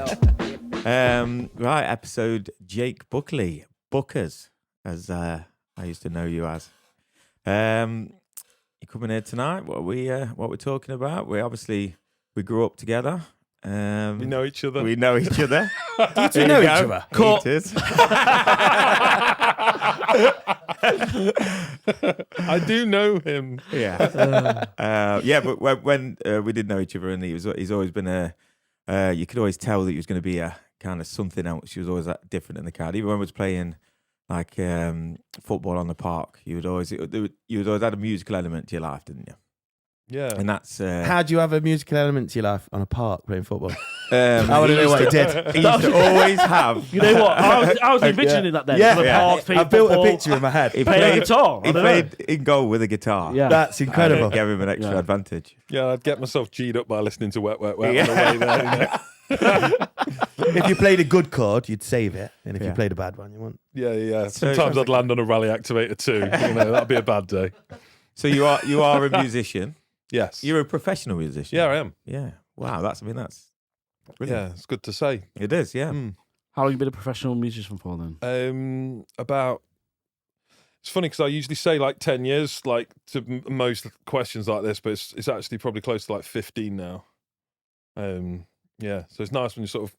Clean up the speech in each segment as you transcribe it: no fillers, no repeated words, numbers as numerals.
wicked. Right, episode Jake Buckley, Buckers, as I used to know you as. You coming here tonight? What we're talking about? We grew up together. We know each other. We know each other. Do you know each other? Haters. I do know him. Yeah. But when we did know each other, and he's always been you could always tell that he was going to be a kind of something else. He was always different in the crowd. Even when we was playing like football on the park, you would always had a musical element to your life, didn't you? Yeah. And that's How do you have a musical element to your life on a park playing football? I want to know what he did. He used to always have. You know what? I was envisioning that then. Yeah. The park, I built a picture in my head. He playing a guitar. He played in goal with a guitar. Yeah. That's incredible. Gave him an extra advantage. Yeah, I'd get myself G'd up by listening to Wet, Wet, Wet on the way there. If you played a good chord, you'd save it, and if you played a bad one, you wouldn't. Yeah. Sometimes I'd land on a rally activator too. That'd be a bad day. So you are a musician. Yes. You're a professional musician. Yeah, I am. Yeah. Wow. That's brilliant. Yeah, it's good to say. It is. Yeah. How long have you been a professional musician for then? It's funny because I usually say like 10 years, like to most questions like this, but it's actually probably close to like 15 now. So it's nice when you're sort of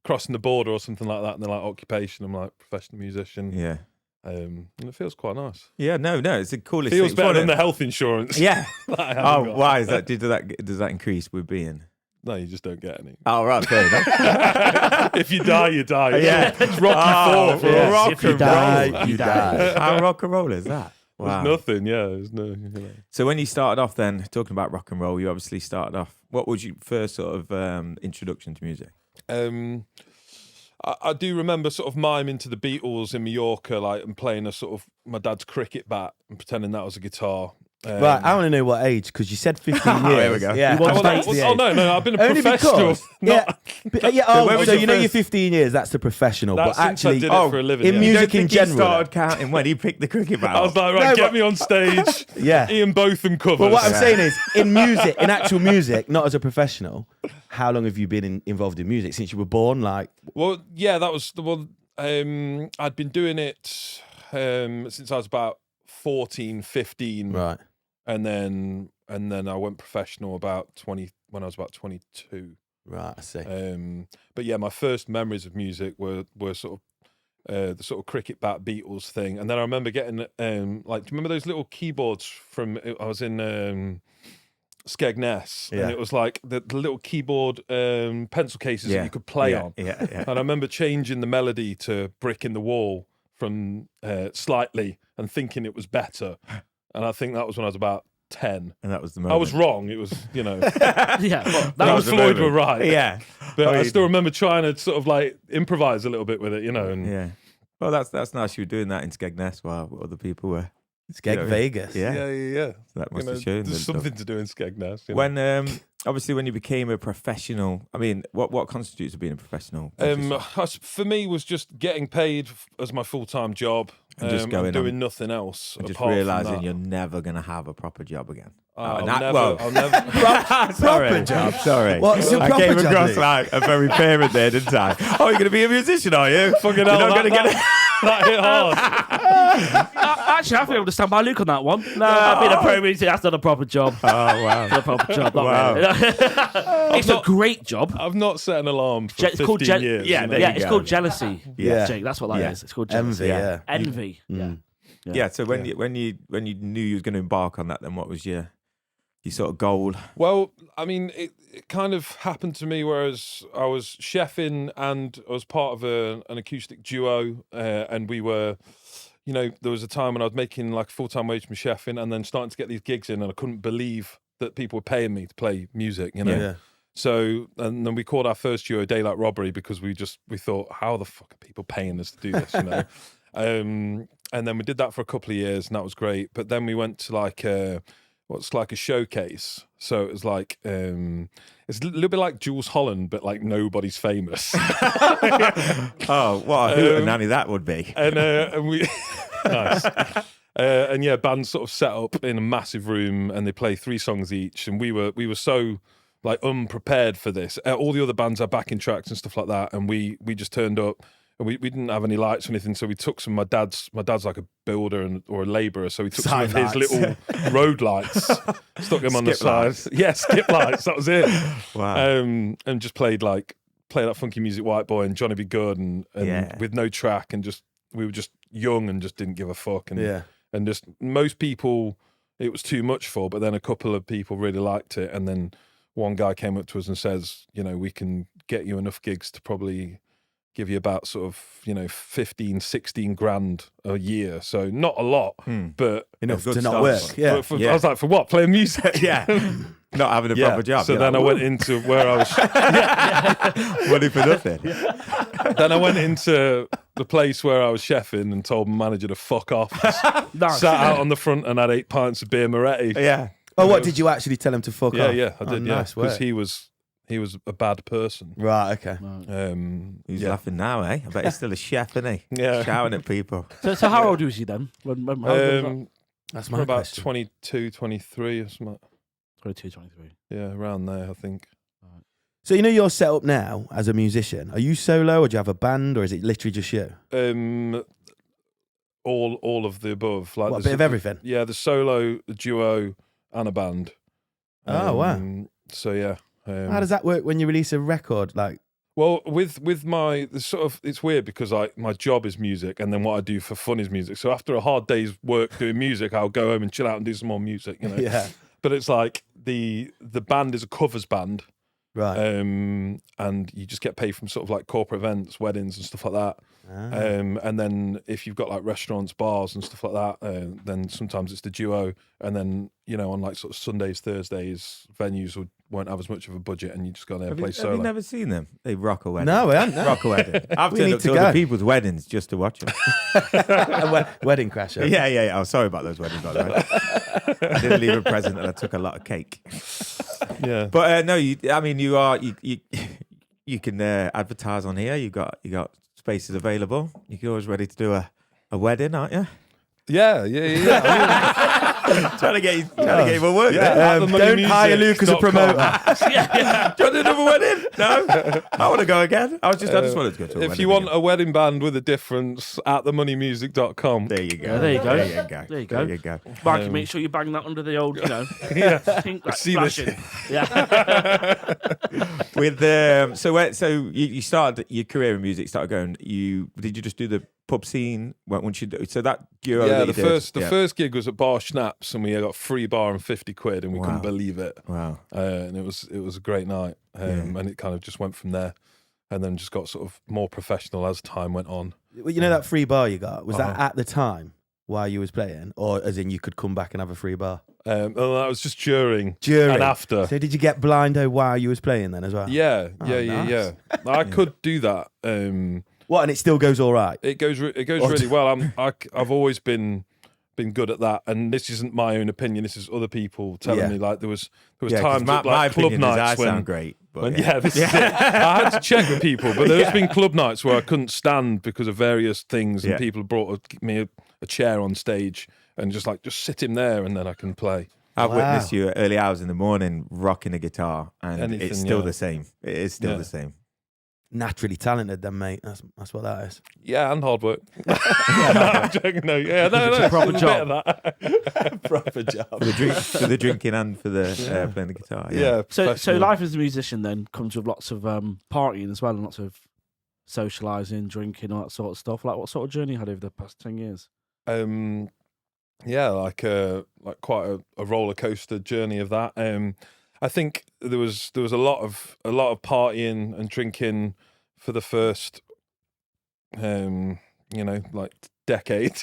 crossing the border or something like that, and they're like occupation. I'm like professional musician. Yeah. And it feels quite nice. Yeah. No. It's the coolest. Feels thing. better than the health insurance. Yeah. that I haven't got. Why is that? Does that increase with being? No, you just don't get any. Oh, right. Fair enough. If you die, you die. Yeah. It's Rocky 4 for us. Rock If you and die, roll. you die. How rock and roll is that? Wow. There's nothing. Yeah. There's no. So when you started off, then talking about rock and roll, you obviously started off. What was your first sort of introduction to music? I do remember sort of miming to the Beatles in Mallorca, like, and playing a sort of my dad's cricket bat and pretending that was a guitar. Right, I want to know what age, because you said 15 years. There we go. Yeah. No, I've been a Only professional. because, so you know you're 15 years, that's the professional. That's but since I actually, did it for a living. in yeah. music You don't in think he general. started counting when he picked the cricket bat. I was like, right, No, get but- me on stage. Yeah. Ian Botham covers. But what I'm saying is, in music, in actual music, not as a professional, how long have you been involved in music? Since you were born? Like, Well, yeah, that was the one. I'd been doing it since I was about 14, 15. right. And then I went professional about 20 when I was about 22. Right, I see. But yeah, my first memories of music were sort of the sort of cricket bat Beatles thing. And then I remember getting do you remember those little keyboards from? I was in Skegness, Yeah. and it was like the little keyboard pencil cases that you could play on. Yeah. And I remember changing the melody to "Brick in the Wall" from Slightly, and thinking it was better. And I think that was when I was about 10. And that was the moment. I was wrong. It was, Yeah. Well, that was the Floyd moment. were right. Yeah. But I mean- still remember trying to sort of like improvise a little bit with it, and Yeah. Well, that's nice. You were doing that in Skegness while other people were. Skeg Vegas. Yeah. yeah. So that must have shown. There's them something stuff. to do in Skegness. When obviously when you became a professional, I mean, what constitutes being a professional? musician? For me was just getting paid as my full-time job And just going and doing on. nothing else. And just apart from realizing that. you're never going to have a proper job again. I'll that- never, well- I'll never. Sorry. job? Sorry. What's your I proper came job, across Luke? like a very parent there, didn't I? Oh, you're going to be a musician, are you? Fucking You're hell, not going to get it. that hit hard. Actually, I feel to stand by Luke on that one. No, I've been a pro musician. That's not a proper job. Oh, wow. Not a proper job. Not Wow. really. It's a great job. I've not set an alarm for It's called 15 years. Yeah, you know? there Yeah, you it's go. called jealousy. Yeah. Jake, that's what that Yeah. is. It's called jealousy. Envy, yeah. Envy. Yeah. Yeah, so when you knew you was going to embark on that, then what was your sort of goal? Well, I mean, it kind of happened to me whereas I was chefing and I was part of an acoustic duo, and we were, there was a time when I was making like a full-time wage from chefing and then starting to get these gigs in, and I couldn't believe that people were paying me to play music, Yeah. So, and then we called our first duo Daylight Robbery because we thought, how the fuck are people paying us to do this, And then we did that for a couple of years and that was great. But then we went to like what's like a showcase. So it was like, it's a little bit like Jules Holland, but like nobody's famous. Oh, what a hootenanny that would be. And we, nice. And yeah, bands sort of set up in a massive room and they play 3 songs each. And we were so like unprepared for this. All the other bands had backing tracks and stuff like that, and we just turned up. And we didn't have any lights or anything, so we took some. My dad's like a builder or a labourer, so we took some of his little road lights, stuck them on the side. Yeah, skip lights. That was it. Wow. And just play that funky music, White Boy and Johnny Be Good, and with no track, and just we were just young and just didn't give a fuck. And and just most people, it was too much for, but then a couple of people really liked it, and then one guy came up to us and says, we can get you enough gigs to probably give you about sort of 15, 16 grand a year, so not a lot, but enough to not work. I was like, for what? Playing music? Yeah, not having a proper job. So then I went into where I was money for nothing. Then I went into the place where I was chefing and told my manager to fuck off. Sat out on the front and had 8 pints of beer Moretti. Yeah. Oh, what did you actually tell him to fuck off? Yeah, I did. Nice because he was a bad person. Right. Okay. He's laughing now, eh? I bet he's still a chef, isn't he? Yeah. Shouting at people. So how old was he then? When how old was That's my my about question. 22, 23 or something. that? 22, 23. Yeah, around there, I think. So you're set up now as a musician. Are you solo, or do you have a band, or is it literally just you? All of the above. Like What, a bit of everything? Yeah, the solo, the duo, and a band. Oh, wow. So yeah. How does that work when you release a record? Like, Well, with my it's weird because my job is music, and then what I do for fun is music. So after a hard day's work doing music, I'll go home and chill out and do some more music. Yeah. But it's like the band is a covers band, right. and you just get paid from sort of like corporate events, weddings, and stuff like that. And then if you've got like restaurants, bars, and stuff like that, then sometimes it's the duo. And then on like sort of Sundays, Thursdays, venues won't have as much of a budget, and you just go there and play solo. Have you never seen them? They rock a wedding. No, we haven't. No. Rock a wedding. I've We turned need up to to go. other people's weddings just to watch them. Wedding crasher. Yeah. Oh, sorry about those weddings, by the way. I didn't leave a present, and I took a lot of cake. Yeah, but no, you can advertise on here. You got spaces available. You're always ready to do a wedding, aren't you? yeah. trying to get you more work. Yeah, Don't hire Luke as a promoter. Do you want to do another wedding? No, I want to go again. I just wanted to go to a wedding. If you want a wedding band with a difference, at themoneymusic.com. There you go. Yeah, there you go. There you go. There you go. Mikey, make sure you bang that under the old, pink like See this. flashing. Yeah. With so you started your career in music. Started going. Did you just do the pub scene once you do? So that duo. Yeah, that you the first gig was at Bar Schnapps, and we got free bar and 50 quid, and we couldn't believe it. Wow. And it was a great night, and it kind of just went from there, and then just got sort of more professional as time went on. Well, that free bar you got, was that at the time while you was playing, or as in you could come back and have a free bar? And that was just during and after. So did you get blindo while you was playing then as well? Yeah. Nice. I could do that. What, and it still goes all right? It goes really well. I've always been good at that, and this isn't my own opinion. This is other people telling me. Like there was times at like club nights when sound great. But this is it. I had to check with people, but there's been club nights where I couldn't stand because of various things, and people brought me a chair on stage and just sit him there, and then I can play. I've witnessed you at early hours in the morning rocking a guitar, and it's still the same. It is still the same. Naturally talented then, mate. That's what that is. Yeah, and hard work. I'm joking. No, it's a proper job. Proper job. For the drinking and for the playing the guitar. Yeah. So life as a musician then comes with lots of partying as well, and lots of socialising, drinking, all that sort of stuff. Like, what sort of journey you had over the past 10 years? Like quite a roller coaster journey of that. I think there was a lot of partying and drinking for the first, decade.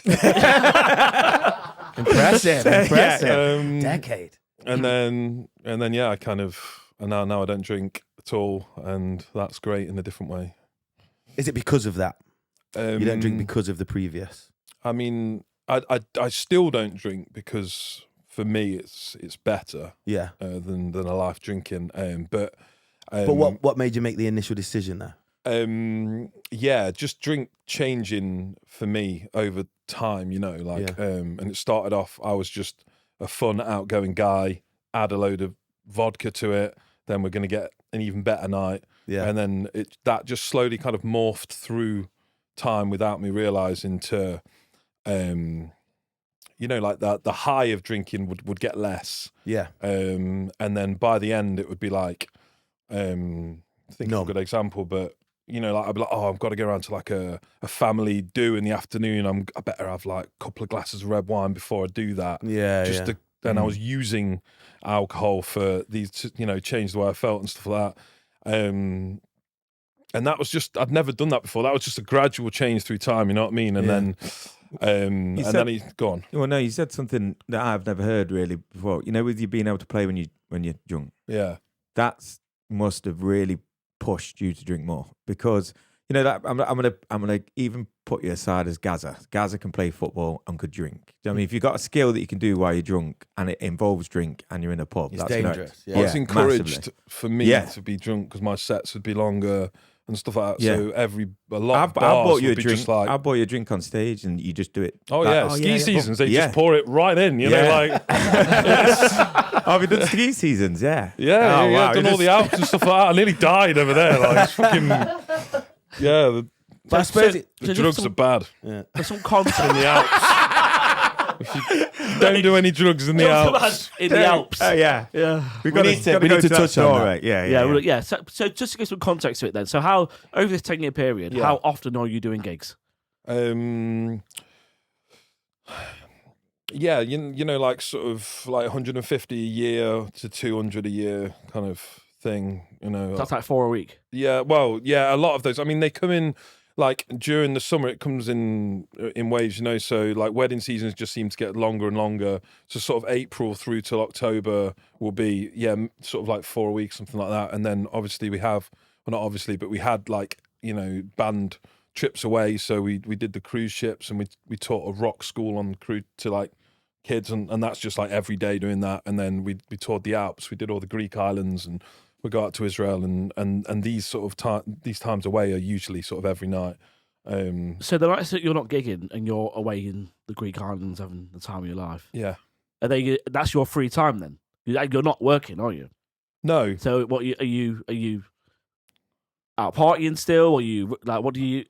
Impressive. Decade. And then I kind of now I don't drink at all, and that's great in a different way. Is it because of that? You don't drink because of the previous? I mean, I still don't drink because for me it's better than a life drinking. But what made you make the initial decision there? Just drink changing for me over time, and it started off, I was just a fun, outgoing guy, add a load of vodka to it, then we're going to get an even better night. Yeah. And then that just slowly kind of morphed through time without me realizing to, like the high of drinking would get less. Yeah. And then by the end, it would be like, I think of a good example, but like I'd be like, I've got to get around to like a family do in the afternoon. I better have like a couple of glasses of red wine before I do that. Yeah. And I was using alcohol for these, change the way I felt and stuff like that. And that was just, I'd never done that before. That was just a gradual change through time, you know what I mean? And then, then he, go on. Well, no, you said something that I've never heard really before. With you being able to play when you're drunk. Yeah. That must have really pushed you to drink more, because that I'm gonna even put you aside as Gaza. Gaza can play football and could drink. I mean, if you've got a skill that you can do while you're drunk and it involves drink and you're in a pub, It's that's dangerous. I was encouraged massively. for me to be drunk because my sets would be longer and stuff like that. Yeah. So a lot of I bars bought you a would be drink. just like, I bought you a drink on stage and you just do it. Ski seasons, they just pour it right in, know, like. Have you done ski seasons? Yeah. Yeah, Oh, wow. done all the Alps and stuff like that. I nearly died over there. Like, it's fucking, But I suppose the drugs are bad There's some content in the Alps. If you don't do any drugs in the Alps. in the Alps. Yeah. we need to touch on that. Right? Yeah. So just to give some context to it then. So how, over this 10-year period, how often are you doing gigs? Yeah, like sort of like 150 a year to 200 a year kind of thing, That's like 4 a week. Yeah, well, yeah, a lot of those. I mean, they come in like during the summer. It comes in waves, So like wedding seasons just seem to get longer and longer. So sort of April through till October will be sort of like 4 a week, something like that. And then obviously we have, well, not obviously, but we had like band trips away. So we did the cruise ships and we taught a rock school on the cruise to like kids, and that's just like every day doing that. And then we toured the Alps. We did all the Greek islands and we go out to Israel, and these sort of these times away are usually sort of every night. So the nights that you're not gigging and you're away in the Greek islands having the time of your life, that's your free time then? You're not working, are you? No. So what are you out partying still? Or you like, what do you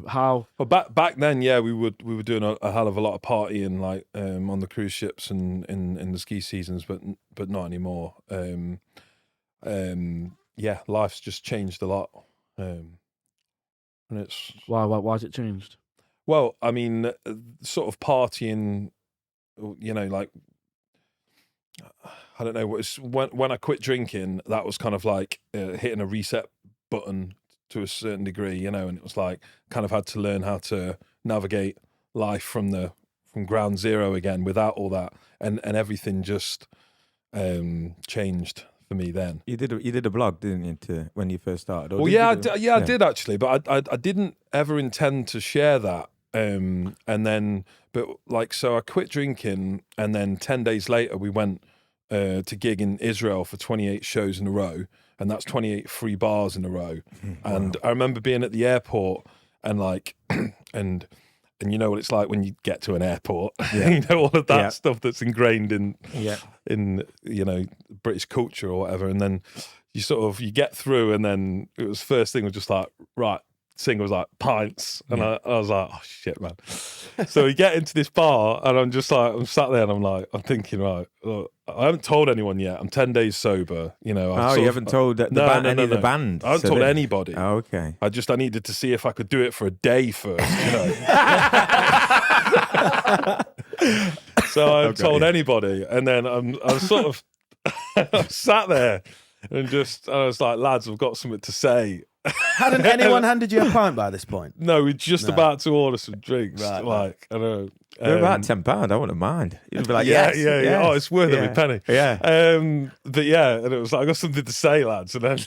how? Well, back then, we were doing a hell of a lot of partying, like on the cruise ships and in the ski seasons, but not anymore. Life's just changed a lot, and it's why's it changed? Well, I mean, sort of partying, like I don't know. When I quit drinking, that was kind of like hitting a reset button to a certain degree, and it was like kind of had to learn how to navigate life from ground zero again without all that, and everything just changed for me then. You did a blog, didn't you, when you first started? Well, I did actually, but I didn't ever intend to share that. And then, so I quit drinking, and then 10 days later we went to gig in Israel for 28 shows in a row, and that's 28 free bars in a row. And I remember being at the airport and like, and you know what it's like when you get to an airport, all of that stuff that's ingrained in British culture or whatever. And then you get through, and then it was first thing was just like, right, singer was like pints, and I was like, oh shit, man. So we get into this bar, and I'm just like, I'm sat there, and I'm thinking, right, look, I haven't told anyone yet. I'm 10 days sober. You haven't told any of the band. I haven't told anybody. Oh, okay. I needed to see if I could do it for a day first. So I haven't told anybody, and then I'm sort of I'm sat there and I was like, lads, I've got something to say. Hadn't anyone handed you a pint by this point? No, we're just about to order some drinks. Right. I know. They're about £10. I wouldn't mind. You'd be like, yeah. yes. Oh, it's worth every penny. Yeah. But yeah, and it was like, I got something to say, lads. And then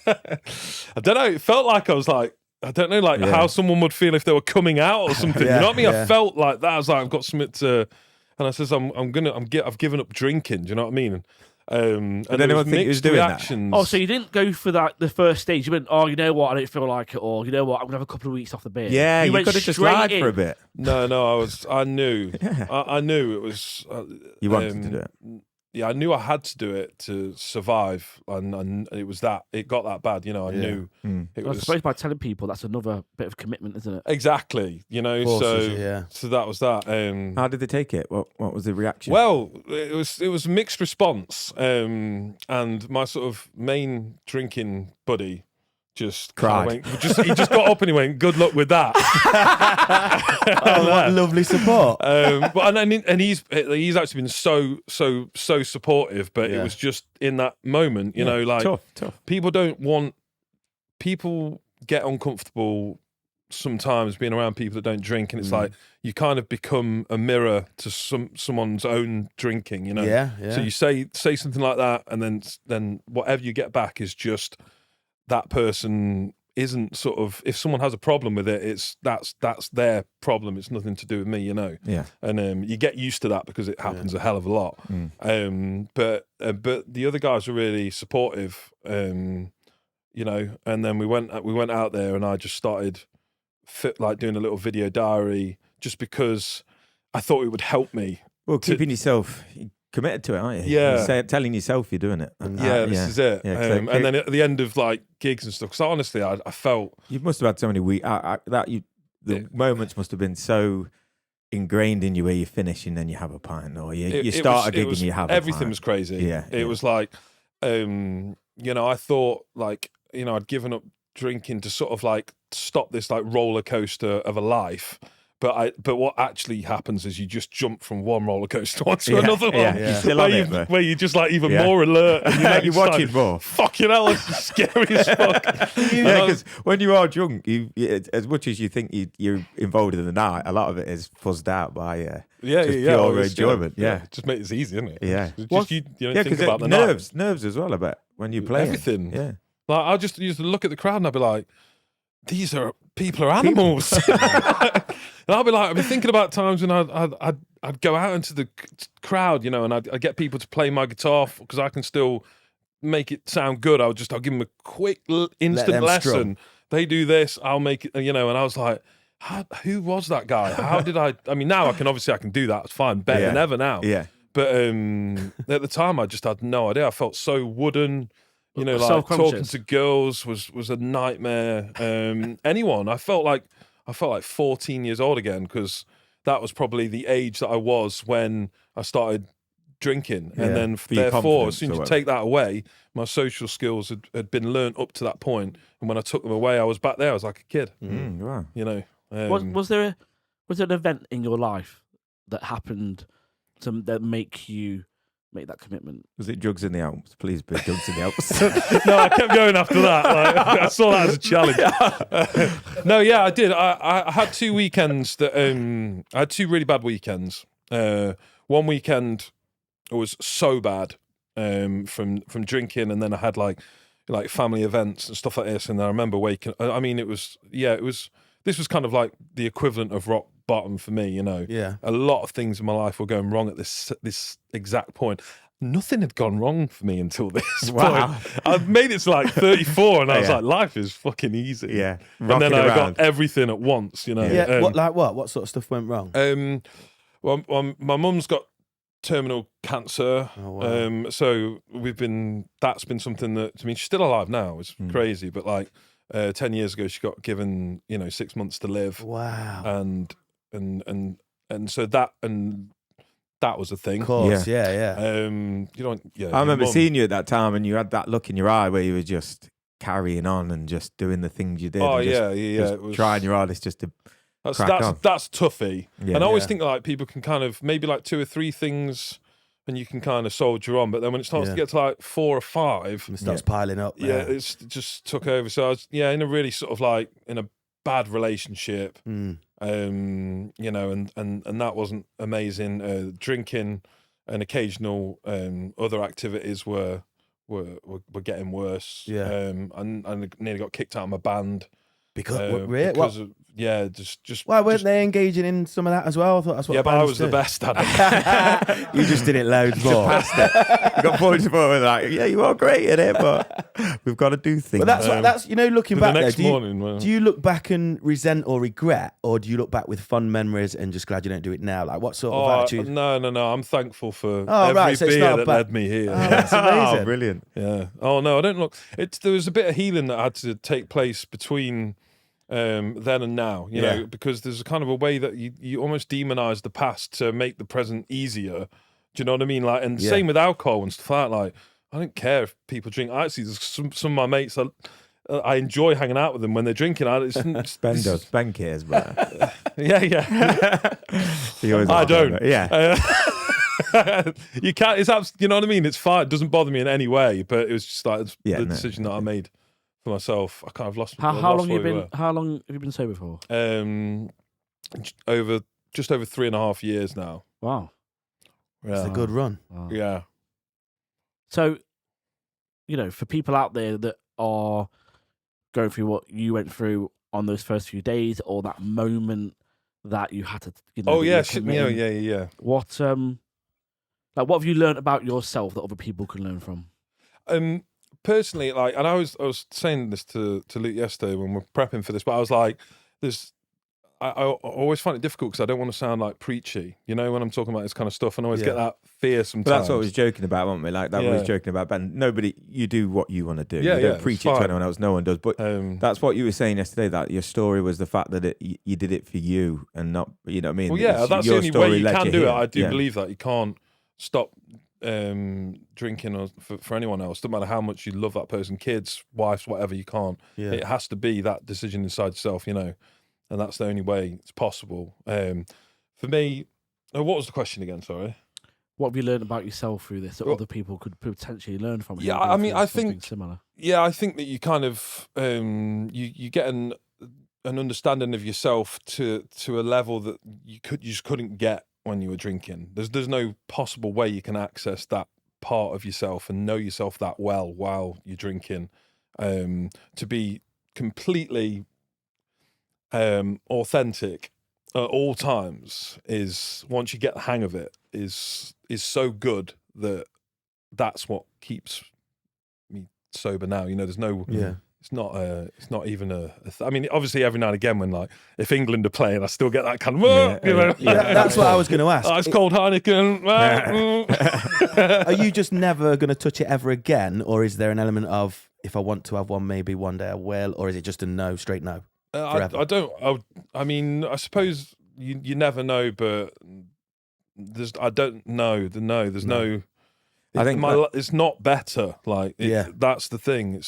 I don't know. It felt like I was like, I don't know, like how someone would feel if they were coming out or something. You know what I mean? I felt like that. I was like, I've got something to, and I says, I've given up drinking. Do you know what I mean? And did anyone think he was doing reactions. Oh, so you didn't go for that the first stage. You went, oh, you know what? I don't feel like it, or you know what? I'm gonna have a couple of weeks off the beer. Yeah, you went could have just straight lied in. for a bit. No, I knew. I knew it was. You wanted to do it. I knew I had to do it to survive, and it was that it got that bad. I knew it I was. suppose by telling people that's another bit of commitment, isn't it? Exactly. So that was that. How did they take it? What was the reaction? Well, it was mixed response, and my sort of main drinking buddy just cried. He just got up and he went, "Good luck with that." What lovely support. And he's actually been so supportive, but it was just in that moment, tough. People get uncomfortable sometimes being around people that don't drink, and it's like you kind of become a mirror to someone's own drinking, So you say something like that, and then whatever you get back is just that person isn't sort of, if someone has a problem with it, that's their problem. It's nothing to do with me, Yeah. And you get used to that because it happens a hell of a lot. But the other guys were really supportive, and then we went out there, and I just started doing a little video diary just because I thought it would help me. Well, keeping yourself committed to it, aren't you? Yeah. Telling yourself you're doing it. And this is it. Yeah, and then at the end of gigs and stuff, because honestly, I felt you must have had so many weeks. The moments must have been so ingrained in you where you finish and then you have a pint, or you start a gig and you have everything a pint. Was crazy. Yeah, it was like, I thought I'd given up drinking to sort of stop this roller coaster of a life. But what actually happens is you just jump from one roller coaster onto another one, where you're just even more alert. And you're watching more. Fucking hell, it's scary as fuck. Because when you are drunk, you as much as you think you're involved in the night, a lot of it is fuzzed out by pure enjoyment. Yeah, just makes it easy, isn't it? Yeah, just you don't think about the nerves as well. I bet when you play everything. Yeah, I just used to look at the crowd and I'd be like, people are animals. And I'd be thinking about times when I'd go out into the crowd, and I'd get people to play my guitar because I can still make it sound good. I'll give them a quick instant lesson. Strum. They do this, I'll make it, and I was like, who was that guy? How did I mean, now I can do that. It's fine. Better than ever now. Yeah. But at the time I just had no idea. I felt so wooden. Talking to girls was a nightmare. Anyone, I felt like 14 years old again, because that was probably the age that I was when I started drinking. And then therefore, as soon as you take that away, my social skills had been learnt up to that point. And when I took them away, I was back there. I was like a kid. Wow. Was there an event in your life that happened that make you make that commitment? Was it drugs in the Alps? Please be drugs in the Alps. No, I kept going after that. I saw that as a challenge. No, yeah, I did. I had 2 weekends that I had 2 really bad weekends. One weekend was so bad from drinking, and then I had like family events and stuff like this. And I remember waking. I mean, this was kind of like the equivalent of rock bottom for me, Yeah. A lot of things in my life were going wrong at this exact point. Nothing had gone wrong for me until this point. I've made it to 34 and I was like, life is fucking easy. Yeah. And then I got everything at once, Yeah. What sort of stuff went wrong? Well, my mum's got terminal cancer. Oh, wow. So that's been something that, she's still alive now. It's crazy, but 10 years ago she got given 6 months to live. Wow. And so that was a thing. Of course, yeah. I remember seeing you at that time, and you had that look in your eye where you were just carrying on and just doing the things you did. Oh, just it was trying your hardest just to that's crack on. That's toughy. Yeah. And I always think people can kind of maybe 2 or 3 things, and you can kind of soldier on. But then when it starts to get to 4 or 5, it starts piling up. Yeah, it's just took over. So I was in a really sort of in a bad relationship. And that wasn't amazing. Drinking and occasional other activities were getting worse. Yeah. And I nearly got kicked out of my band because of yeah, just. Why weren't they engaging in some of that as well? I thought that's what. Yeah, but I bands was the do. best at it. You just did it loads more. We got points for it. Like, yeah, you are great at it, but we've got to do things. But that's looking back the there. next morning, Do you look back and resent or regret, or do you look back with fun memories and just glad you don't do it now? Like what sort of attitude? No. I'm thankful for right, so it's beer not that led me here. Oh, that's amazing. Oh, brilliant. Yeah. Oh no, I don't look. There was a bit of healing that had to take place between then and now. You know, because there's a kind of a way that you almost demonize the past to make the present easier. Do you know what I mean? Like, and same with alcohol and stuff like that. Like, I don't care if people drink. Actually, there's some of my mates. I enjoy hanging out with them when they're drinking. Ben cares, bro. Yeah. I don't. Yeah. You can't. You know what I mean? It's fine. It doesn't bother me in any way. But it was just like decision that I made for myself. I kind of lost. How long have you been sober for? Just over 3.5 years now. Wow, it's a good run. Wow. Yeah. So, for people out there that are going through what you went through on those first few days, or that moment that you had to, yeah. What what have you learned about yourself that other people can learn from? Personally, and I was saying this to Luke yesterday when we're prepping for this, but I was like, I always find it difficult because I don't want to sound like preachy, when I'm talking about this kind of stuff, and I always get that fear sometimes. But that's what I was joking about, weren't we? Like that was joking about, Ben. You do what you want to do. You don't preach it to anyone else. No one does. But that's what you were saying yesterday, that your story was the fact that you did it for you and not, you know what I mean? Well, yeah, that's the only way you can do it. I do believe that. You can't stop drinking or for anyone else. Doesn't matter how much you love that person, kids, wives, whatever, you can't. Yeah. It has to be that decision inside yourself, and that's the only way it's possible. For me, what was the question again? Sorry. What have you learned about yourself through this that other people could potentially learn from? Yeah, I mean, I think similar. Yeah, I think that you kind of you get an understanding of yourself to a level that you just couldn't get when you were drinking. There's no possible way you can access that part of yourself and know yourself that well while you're drinking. To be completely authentic at all times is, once you get the hang of it, is so good that's what keeps me sober now. There's no it's not even I mean, obviously every now and again when, like, if England are playing, I still get that kind of That's what I was going to ask. It's cold Heineken. Are you just never going to touch it ever again, or is there an element of, if I want to have one, maybe one day I will, or is it just a no, straight no? I mean, I suppose you never know, but I don't know. There's no. I think it's not better. Like, that's the thing.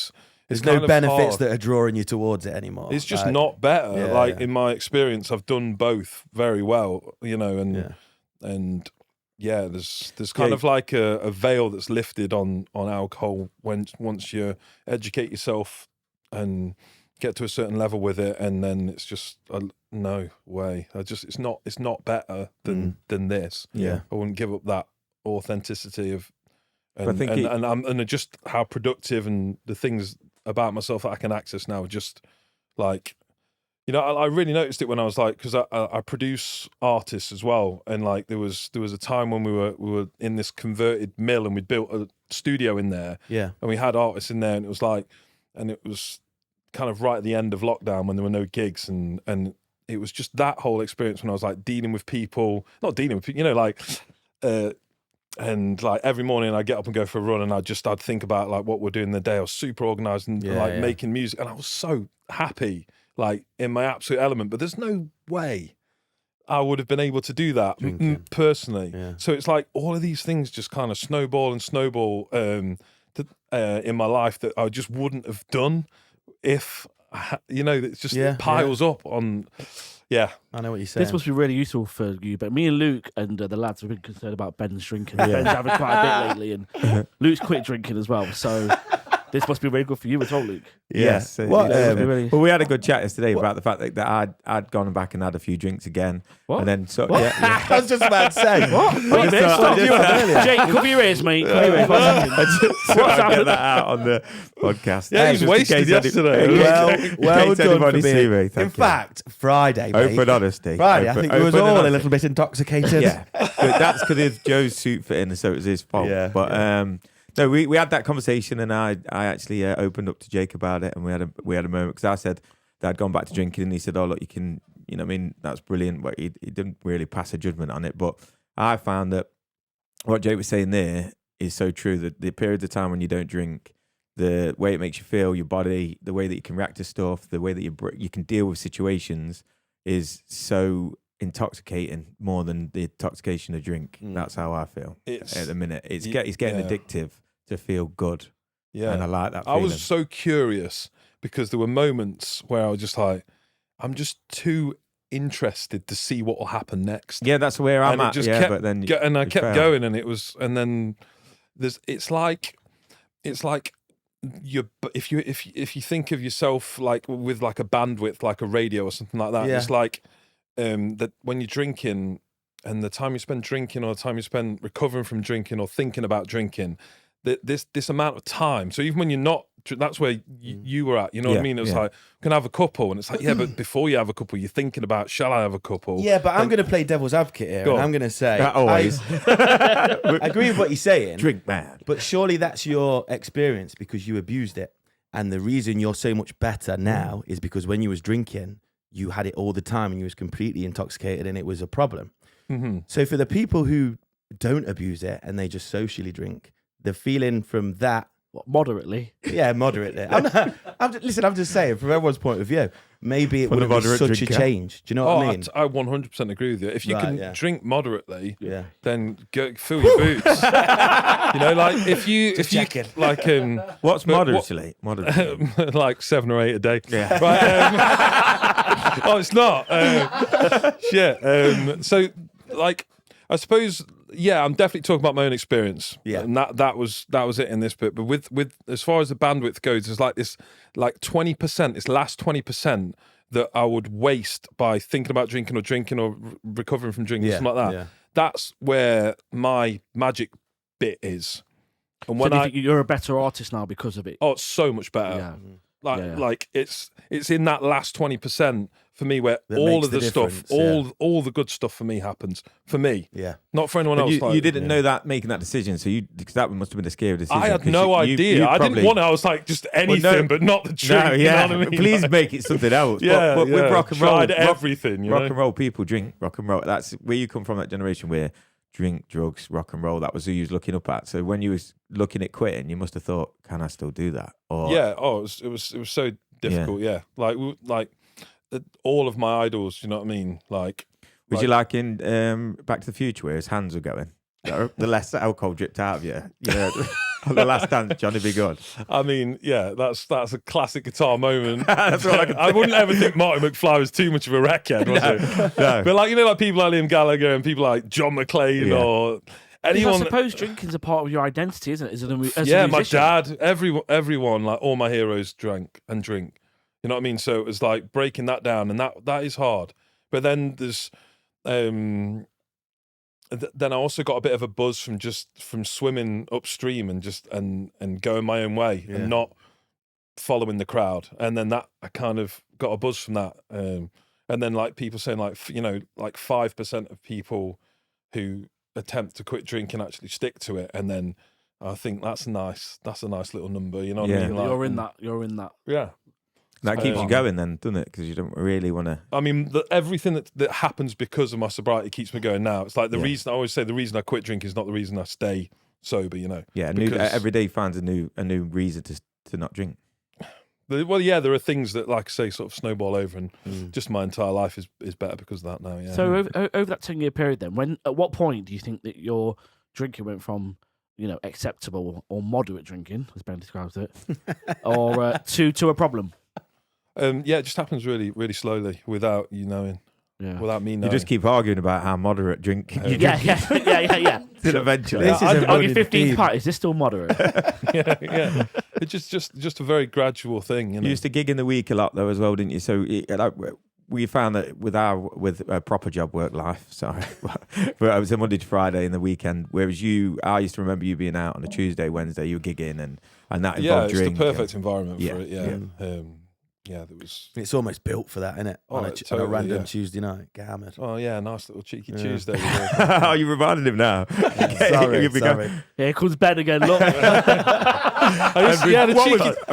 There's no benefits that are drawing you towards it anymore. It's just not better. In my experience, I've done both very well. And there's kind of like a veil that's lifted on alcohol once you educate yourself and get to a certain level with it, and then it's just no way. It's not better than this. Yeah, I wouldn't give up that authenticity of, and just how productive and the things about myself that I can access now. Just like, I really noticed it when I was like, because I produce artists as well, and like there was a time when we were in this converted mill and we'd built a studio in there, and we had artists in there, and it was kind of right at the end of lockdown when there were no gigs, and it was just that whole experience when I was like dealing with people, and like every morning I'd get up and go for a run, and I'd think about like what we're doing the day. I was super organised and making music, and I was so happy, like in my absolute element. But there's no way I would have been able to do that personally. Yeah. So it's like all of these things just kind of snowball in my life that I just wouldn't have done if, it just piles up on. Yeah, I know what you're saying. This must be really useful for you, but me and Luke and the lads have been concerned about Ben's drinking. Ben's having quite a bit lately, and Luke's quit drinking as well. So this must be very good for you as well, Luke. Yes. What, Well, we had a good chat yesterday about the fact that I'd gone back and had a few drinks again. What? And then so What? yeah. I was just about to say. What? Wait a minute, stop. Jake, cover your ears, mate. Cover your ears. One second. I just thought I'd get that out on the podcast. Yeah, he was just in wasted case yesterday. Well done for anybody see being. me. In Thank you. fact, Friday, mate. Open honesty. Friday, I think we was open all a honesty. little bit intoxicated. Yeah, but that's because Joe's suit fitting, so it was his fault. Yeah, But no, we had that conversation, and I actually opened up to Jake about it, and we had a moment because I said that I'd gone back to drinking, and he said, "Oh look, you can, you know, what I mean, that's brilliant." But he didn't really pass a judgment on it. But I found that what Jake was saying there is so true. That the period of time when you don't drink, the way it makes you feel, your body, the way that you can react to stuff, the way that you can deal with situations is so intoxicating more than the intoxication of drink. That's how I feel at the minute. It's getting addictive to feel good. Yeah. And I like that I feeling. was so curious because there were moments where I was just like, I'm just too interested to see what will happen next. Yeah, that's where I'm And it at. just Yeah, kept but then and I you kept fail. going, and then it's like you if you think of yourself like with like a bandwidth, like a radio or something like that, Yeah. it's like that when you're drinking and the time you spend drinking or the time you spend recovering from drinking or thinking about drinking, this amount of time. So even when you're not, that's where you were at. You know what I Yeah, mean? It was yeah. like, can I have a couple? And it's like, yeah, but before you have a couple, you're thinking about, shall I have a couple? Yeah, but I'm going to play devil's advocate here, Go and on. I'm going to say, Always. I agree with what you're saying, Drink man. but surely that's your experience because you abused it. And the reason you're so much better now is because when you was drinking, you had it all the time and you was completely intoxicated and it was a problem. Mm-hmm. So for the people who don't abuse it and they just socially drink, the feeling from that, What, moderately. yeah, moderately. Listen, I'm just saying, from everyone's point of view, maybe it From the would be moderate such drinker. a change. Do you know what I mean? I 100% agree with you. If you Right, can yeah. drink moderately, Yeah. then go fill your boots. You know, like if you checking. like What's but what- moderately? Moderately. like 7 or 8 a day. Yeah. Right. Oh, it's not. Shit. So, like, I suppose, yeah, I'm definitely talking about my own experience. Yeah. And that was it in this bit. But with as far as the bandwidth goes, there's like this, like 20%, this last 20% that I would waste by thinking about drinking or recovering from drinking, something like that. yeah. That's where my magic bit is. And So when do you think you're a better artist now because of it? oh, it's so much better. Yeah. Like it's in that last 20% for me where That all makes of the the stuff, difference, all the good stuff for me happens. For me, Yeah. not for anyone But else. you, like, you didn't know that making that decision, so because that must have been a scary decision. I had 'cause no you idea. I probably- didn't want it. I was like just anything, but not the drink. No, You yeah. know what I mean? Please Like, make it something else. yeah, but with rock and roll, tried everything. You rock know? and roll people drink rock and roll. That's where you come from. That generation where drink, drugs, rock and roll. That was who you was looking up at. So when you was looking at quitting, you must have thought, "Can I still do that?" Or Yeah. Oh, it was so difficult. Yeah. Like all of my idols. You know what I mean? Like. was you like in Back to the Future where his hands were going? The less alcohol dripped out of you. You know, on the last dance, Johnny Be Good. I mean, yeah, that's a classic guitar moment. That's all I can I wouldn't ever think Marty McFly was too much of a wreckhead, was it? No. But like, you know, like people like Liam Gallagher and people like John McClane Yeah. or Because I anyone. suppose drinking's a part of your identity, isn't it? As a Yeah, my musician? dad, everyone, like all my heroes drank and drink. You know what I mean? So it was like breaking that down, and that is hard. But then there's, then I also got a bit of a buzz from swimming upstream and just and going my own way Yeah. and not following the crowd. And then that I kind of got a buzz from that. And then like people saying like, you know, like 5% of people who attempt to quit drinking actually stick to it. And then I think that's a nice little number. You know what I Yeah. mean? Like, You're in that. yeah. That keeps you Um, going then, doesn't it? Because you don't really want to. I mean, everything that happens because of my sobriety keeps me going now. It's like the Yeah. reason I always say the reason I quit drinking is not the reason I stay sober, you know. Yeah, because- every day finds a new reason to not drink. Well, yeah, there are things that, like I say, sort of snowball over, and just my entire life is better because of that now. Yeah. So over that 10-year period, then, at what point do you think that your drinking went from, you know, acceptable or moderate drinking, as Ben describes it, or to a problem? Yeah, it just happens really, really slowly without you knowing, Yeah. without me You knowing. just keep arguing about how moderate drink you drink. Yeah. Till eventually. This is a I'll running give 15 theme. part. Is this still moderate? yeah. It's just a very gradual thing. You know? You used to gig in the week a lot though as well, didn't you? So we found that with a proper job work life, sorry, but it was a Monday to Friday in the weekend. Whereas I used to remember you being out on a Tuesday, Wednesday, you were gigging and that involved it's drink. the perfect environment Yeah, for it. Yeah, there was. It's almost built for that, isn't it? On a Totally, random Tuesday night, get hammered. Oh yeah, nice little cheeky Tuesday. Oh, you reminded him now. Sorry. Here comes Ben again. Look,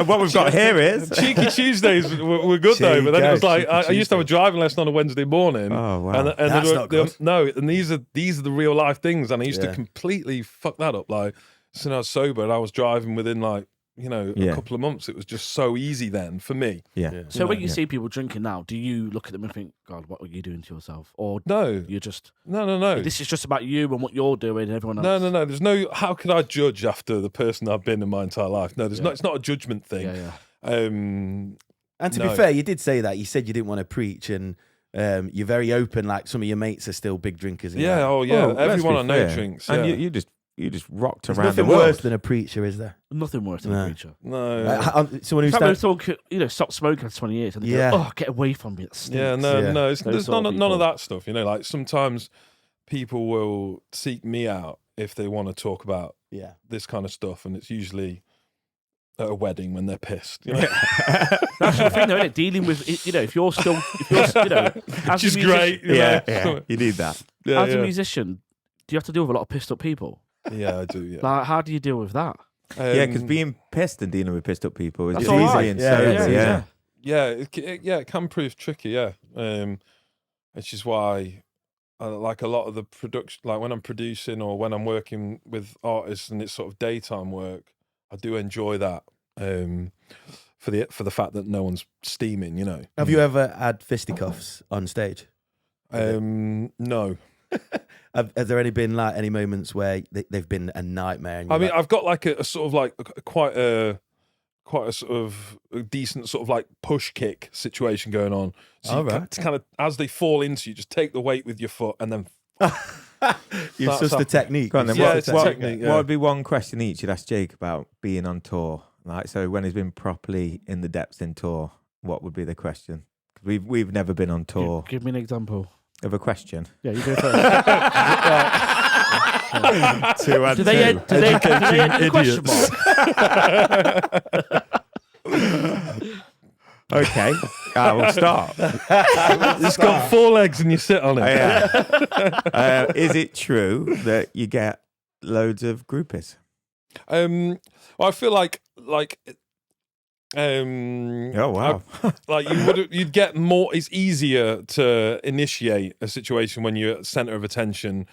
What we've got here is cheeky Tuesdays were good though, but then it was like I used to have a driving lesson on a Wednesday morning. Oh wow, and That's not good. No, and these are the real life things, and I used to completely fuck that up. Like, so I was sober and I was driving within like. A couple of months. It was just so easy then for me. Yeah. So when you see people drinking now, do you look at them and think, God, what are you doing to yourself? Or No, you're just no. This is just about you and what you're doing and everyone else. No. There's no. How could I judge after the person I've been in my entire life? No, there's not. It's not a judgment thing. Yeah. And to be fair, you did say that. You said you didn't want to preach, and you're very open. Like some of your mates are still big drinkers. Yeah. That. Oh yeah. Well, everyone I let's be know fair. drinks. And Yeah. you just rocked There's around nothing the world. worse than a preacher, is there? Nothing worse than a preacher. No. Someone who In fact, we stands. talk, stop smoking for 20 years and they Yeah. go, oh, get away from me. It stinks. Yeah. No. Yeah. No. Those There's sort of none of people. that stuff. Like sometimes people will seek me out if they want to talk about Yeah. this kind of stuff, and it's usually at a wedding when they're pissed. That's the thing, though, isn't it? Dealing with, if you're still, as Which a is musician- great. Yeah. You need that. Yeah, As a musician, do you have to deal with a lot of pissed up people? Yeah, I do. Yeah. Like, how do you deal with that? Yeah, because being pissed and dealing with pissed up people is That's just all easy right. and Yeah, sober. yeah. it can prove tricky. Yeah, which is why, like a lot of the production, like when I'm producing or when I'm working with artists and it's sort of daytime work, I do enjoy that. For the fact that no one's steaming, Have you ever had fisticuffs on stage? No. Has there been like any moments where they've been a nightmare? And I mean, I've got like a sort of like quite a sort of a decent sort of like push kick situation going on. So it's kind of as they fall into you, just take the weight with your foot and then. It's just the technique. Go on then. Yeah, it's a technique. What would be one question each you'd ask Jake about being on tour? Like, so when he's been properly in the depths in tour, what would be the question? We've never been on tour. Give me an example. Of a question. Yeah, you go first. Two and do they end in a question mark? Okay, we'll start. It's got 4 legs and you sit on it. Yeah. Is it true that you get loads of groupies? Well, I feel like Oh wow! like you'd get more. It's easier to initiate a situation when you're at center of attention,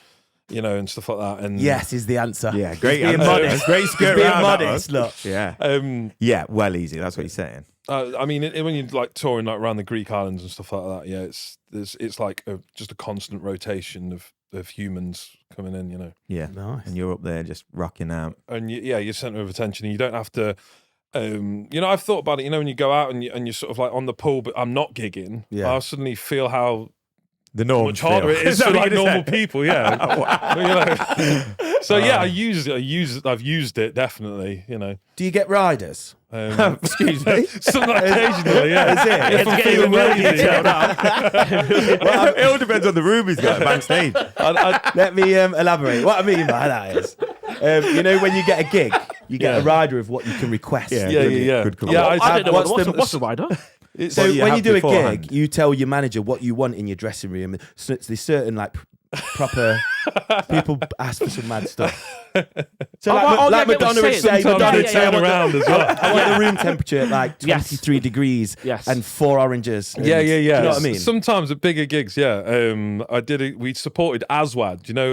and stuff like that. And Yes is the answer. Yeah, great. Being answer. modest. Great skirt Being around that modest. one. Look. Yeah. Yeah, well easy. That's what you're saying. I mean, when you're like touring like around the Greek islands and stuff like that, yeah, it's like just a constant rotation of humans coming in, Yeah, Nice. and you're up there just rocking out. and you're center of attention. And you don't have to. I've thought about it. When you go out and you're sort of like on the pool, but I'm not gigging. Yeah. I suddenly feel how The norm much harder it is for like normal people. Yeah. So yeah, I've used it definitely. Do you get riders? Excuse me. Occasionally, yeah. Is it? If I'm feeling lazy. Well, it all depends on the room he's got backstage. Let me elaborate. What I mean by that is, when you get a gig, you get a rider of what you can request. Yeah. Yeah. Good call. Yeah, I don't know what's what's a rider. So What you when you have do beforehand. a gig, you tell your manager what you want in your dressing room. So there's certain like proper people ask for some mad stuff. So like Madonna would say, Sometimes they turn around as well. I want the room temperature at like Yes. 23 degrees Yes. and 4 oranges. And, Yeah. Do you know what I mean? Sometimes at bigger gigs, we supported Aswad. Do you know?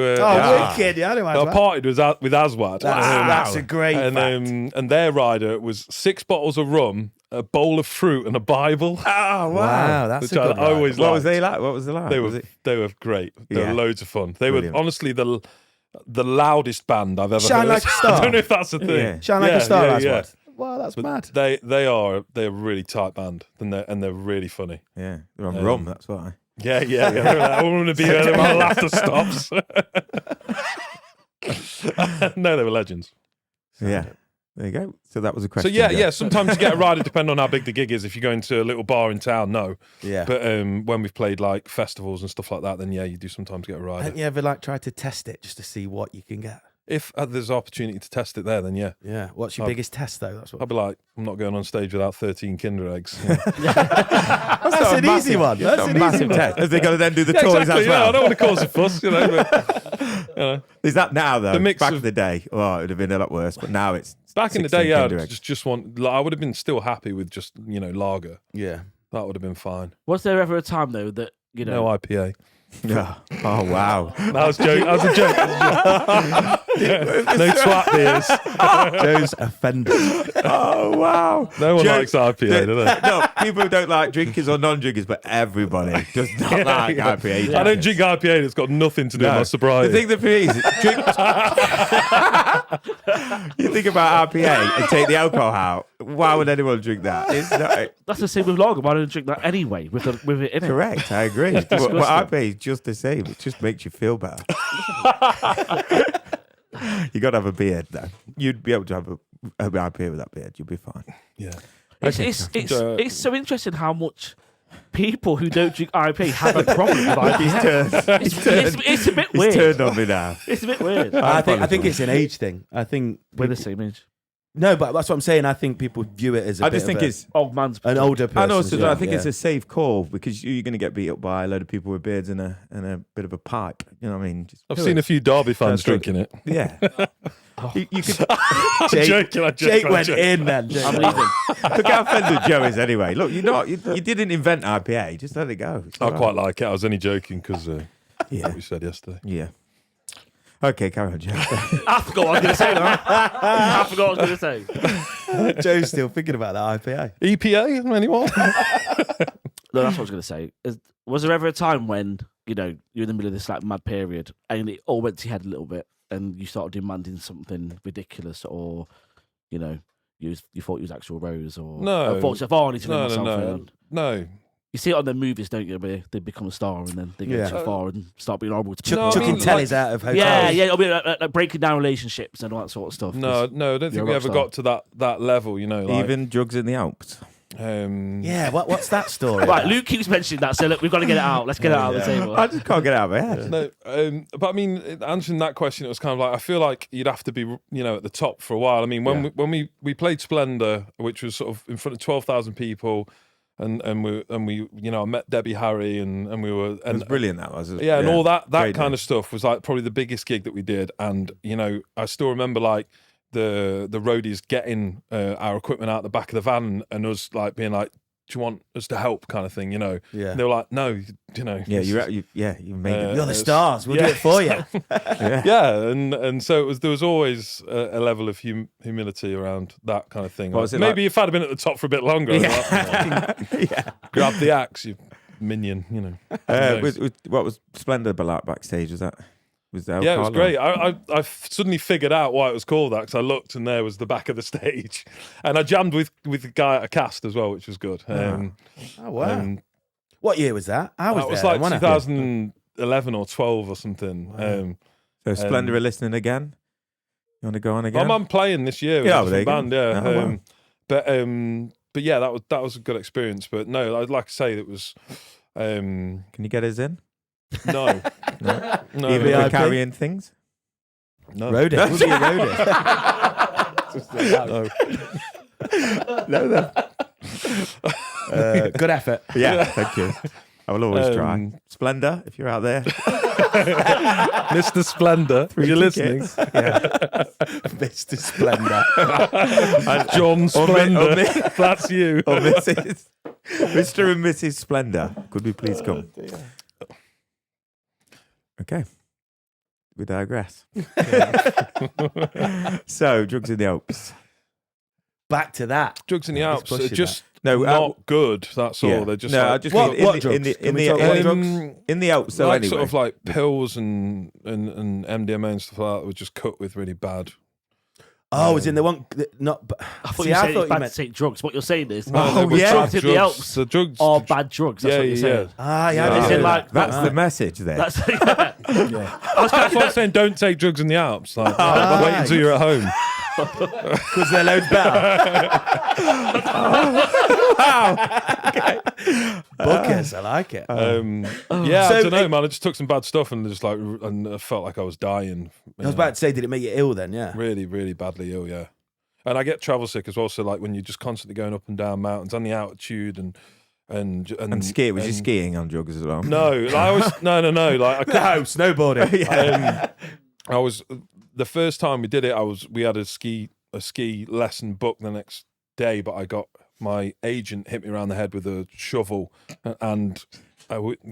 Wicked. Yeah, I know. I Aswad. partied with Aswad. That's a great fact. And their rider was 6 bottles of rum, a bowl of fruit, and a Bible. Oh Wow, that's Which a good I always rider. What was liked. they like? What was they like? They Was were it- they were great. They Yeah. were loads of fun. They Brilliant. were honestly the loudest band I've ever Shine heard. Like a Star. I don't know if that's a thing. Yeah. Shine like a star, yeah, Aswad. yeah. Wow, that's But mad. they're a really tight band, and they're really funny. Yeah, they're on rum. That's why. Yeah. I want to be there when the laughter stops. No, they were legends. Yeah. There you go. So that was a So question. yeah. Sometimes you get a rider depending on how big the gig is. If you're going to a little bar in town, no. Yeah. But when we've played like festivals and stuff like that, then yeah, you do sometimes get a rider. Haven't you ever like tried to test it just to see what you can get? If there's opportunity to test it there, then yeah. Yeah. What's your biggest test though? That's what. I'll be like, I'm not going on stage without 13 Kinder eggs. That's an easy one. That's an easy massive one. test. As they got to then do the Yeah, toys exactly, as well. I don't want to cause a fuss, you know. But, you know. Is that now though? The mix Back of- in the day, oh, it would have been a lot worse. But now it's Back in the 16 day, yeah, Kinder I eggs. just want. Like, I would have been still happy with just lager. Yeah. That would have been fine. Was there ever a time though that No IPA. Yeah. Oh wow. That was joke. That was a joke. No twat beers. Joe's offended. Oh wow. No one Joe- likes IPA, do they? No, people who don't like drinkers or non-drinkers, but everybody does not like IPA. I don't drink IPA and it's got nothing to do with my sobriety. The thing that for me is, you think about IPA and take the alcohol out. Why would anyone drink that? It's not that's the same with lager. Why don't you drink that anyway with it in it? correct. I agree. But IPA is just the same. It just makes you feel better. You got to have a beard, though. You'd be able to have an IPA with that beard. You'll be fine. Yeah. It's so interesting how much people who don't drink IPA have a problem with IPA. It's a bit He's weird. turned on me now. It's a bit weird. I think it's an age thing. I think We're the same age. no, but that's what I'm saying. I think people view it as I just think it's Old man's an older person. and also I think it's a safe call because you're going to get beat up by a load of people with beards and a bit of a pipe. You know what I mean? Just I've do seen it. a few Derby fans That's good. drinking it. Yeah. You could Jake, I'm joking, Jake I'm went joking. in then. I'm leaving. look how offended Joe is anyway. Look, you didn't invent IPA. Just let it go. It's I all right. quite like it. I was only joking because Yeah. what we said yesterday. Yeah. Okay, carry on, Joe. I forgot what I was going to say. Man. I forgot what I was going to say. Joe's still thinking about that IPA. EPA, anyone? No, that's what I was going to say. Was there ever a time when you're in the middle of this like mad period and it all went to your head a little bit and you started demanding something ridiculous, or you thought you was actual Rose, or No. I thought to yourself, I need to know No, myself. no, And no. you see it on their movies, don't you? Where they become a star and then they go Yeah. too far and start being horrible to people. No, I Chucking mean, tellies out of hotels. Yeah. I mean, like breaking down relationships and all that sort of stuff. No, I don't you're think a we rock ever star. got to that level, like, Even drugs in the Alps. Yeah, what's that story? Right, Luke keeps mentioning that, so look, we've got to get it out. Let's get it out of the table. I just can't get it out of my head. No, but I mean, answering that question, it was kind of like I feel like you'd have to be, at the top for a while. I mean, when we played Splendor, which was sort of in front of 12,000 people, and we I met Debbie Harry and we were It was brilliant. That was. and all that Great kind night. of stuff was like probably the biggest gig that we did, and I still remember like the roadies getting our equipment out the back of the van and us like being like, do you want us to help, kind of thing, Yeah. And they were like, no, Yeah, this you is- made it. You're the stars. We'll do it for you. yeah, and so there was always a level of humility around that kind of thing. What was it Maybe like? if I'd have been at the top for a bit longer, I'd be like, Yeah. grab the axe, you minion, What was Splendor like backstage? Was that Yeah, it was great. I suddenly figured out why it was called that because I looked and there was the back of the stage, and I jammed with the guy at a cast as well, which was good. Oh wow! What year was that? I was That was there, like wasn't I? 2011 or 12 or something. Wow. So Splendor are listening again. You want to go on My again? mum playing this year with Yeah, a well, there different you band, go. yeah. Oh, wow. But yeah, that was a good experience. But no, I'd like to say that was Can you get us in? no, No. no, Even VIP? for carrying things. no. Roadie. We'll be a roadie. No. Good effort. Yeah, thank you. I will always try. Um, Splendor, if you're out there. Mr. Splendor, if you're listening. Mr. Splendor. John Splendor, or that's you. Or Mrs. Mr. and Mrs. Splendor. Could we please come? Okay. We digress. So, drugs in the Alps. Back to that. Drugs in the He's Alps are pushing just No, not good. That's all. Yeah. They're just no, I like, just What- mean what in drugs? the Can we talk about drugs? in the Alps. So like anyway, sort of like pills and MDMA and stuff like that were just cut with really bad. Oh, was in the one not. I thought See, you I said thought it's you bad meant. to take drugs. What you're saying is, Oh, they were yeah. drugs in the Alps The drugs are bad drugs. That's Yeah, what you're yeah, saying. Ah, yeah. Oh, I Is it didn't know like- that. that's Ah. the message there. That's I was saying don't take drugs in the Alps. Like, wait until you're at home. Because they're loads better. Buckets, I like it. Yeah, So I don't know, it- man. I just took some bad stuff and just and I felt like I was dying. I was about to say, did it make you ill then? Yeah. Really, really badly ill, yeah. And I get travel sick as well. So like when you're just constantly going up and down mountains and the altitude and ski. Was you skiing on drugs as well? No, like I was no. Like No, snowboarding. I was the first time we did it. We had a ski lesson booked the next day, but I got my agent hit me around the head with a shovel and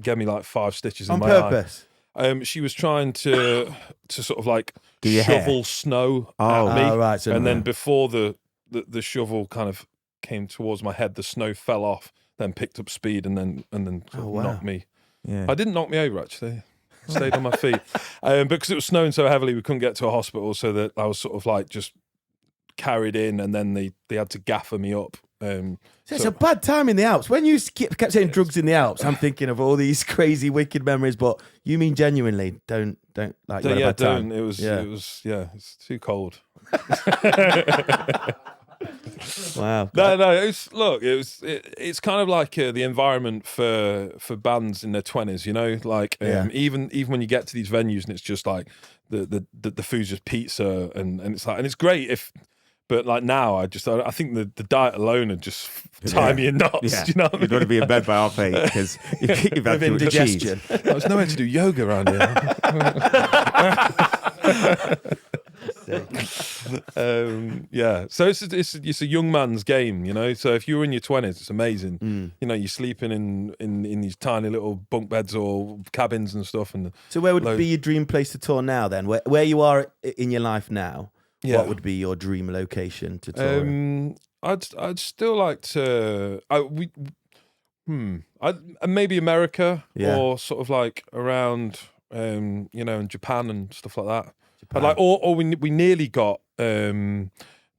gave me like 5 stitches On in my purpose. eye. She was trying to sort of like Do your hair? shovel snow Oh. at me, Oh, right. So and then before the shovel kind of came towards my head, the snow fell off, then picked up speed, and then sort of wow. knocked me. Yeah. I didn't knock me over actually. I stayed on my feet because it was snowing so heavily we couldn't get to a hospital, so that I was sort of like just carried in, and then they had to gaffer me up. So it's a bad time in the Alps. When you kept saying drugs in the Alps, I'm thinking of all these crazy, wicked memories. But you mean genuinely? Don't like. You had a bad time. It was it's too cold. Wow. No. It's kind of like the environment for bands in their 20s. You know, like Yeah. even when you get to these venues and it's just like the food's just pizza and it's like, and it's great if. But like now, I think the diet alone would just tie me in knots. Yeah. Do you know what I You'd want to mean? be in bed by 8:30 because you've had With too much cheese. indigestion. There's nowhere to do yoga around here. Yeah, so it's a young man's game, you know. So if you're in your 20s, it's amazing. You know, you're sleeping in these tiny little bunk beds or cabins and stuff. And So where would be your dream place to tour now? Then where you are in your life now? Yeah. What would be your dream location to tour? in? I'd still like to. Maybe America or sort of like around, you know, in Japan and stuff like that. But like, or we nearly got the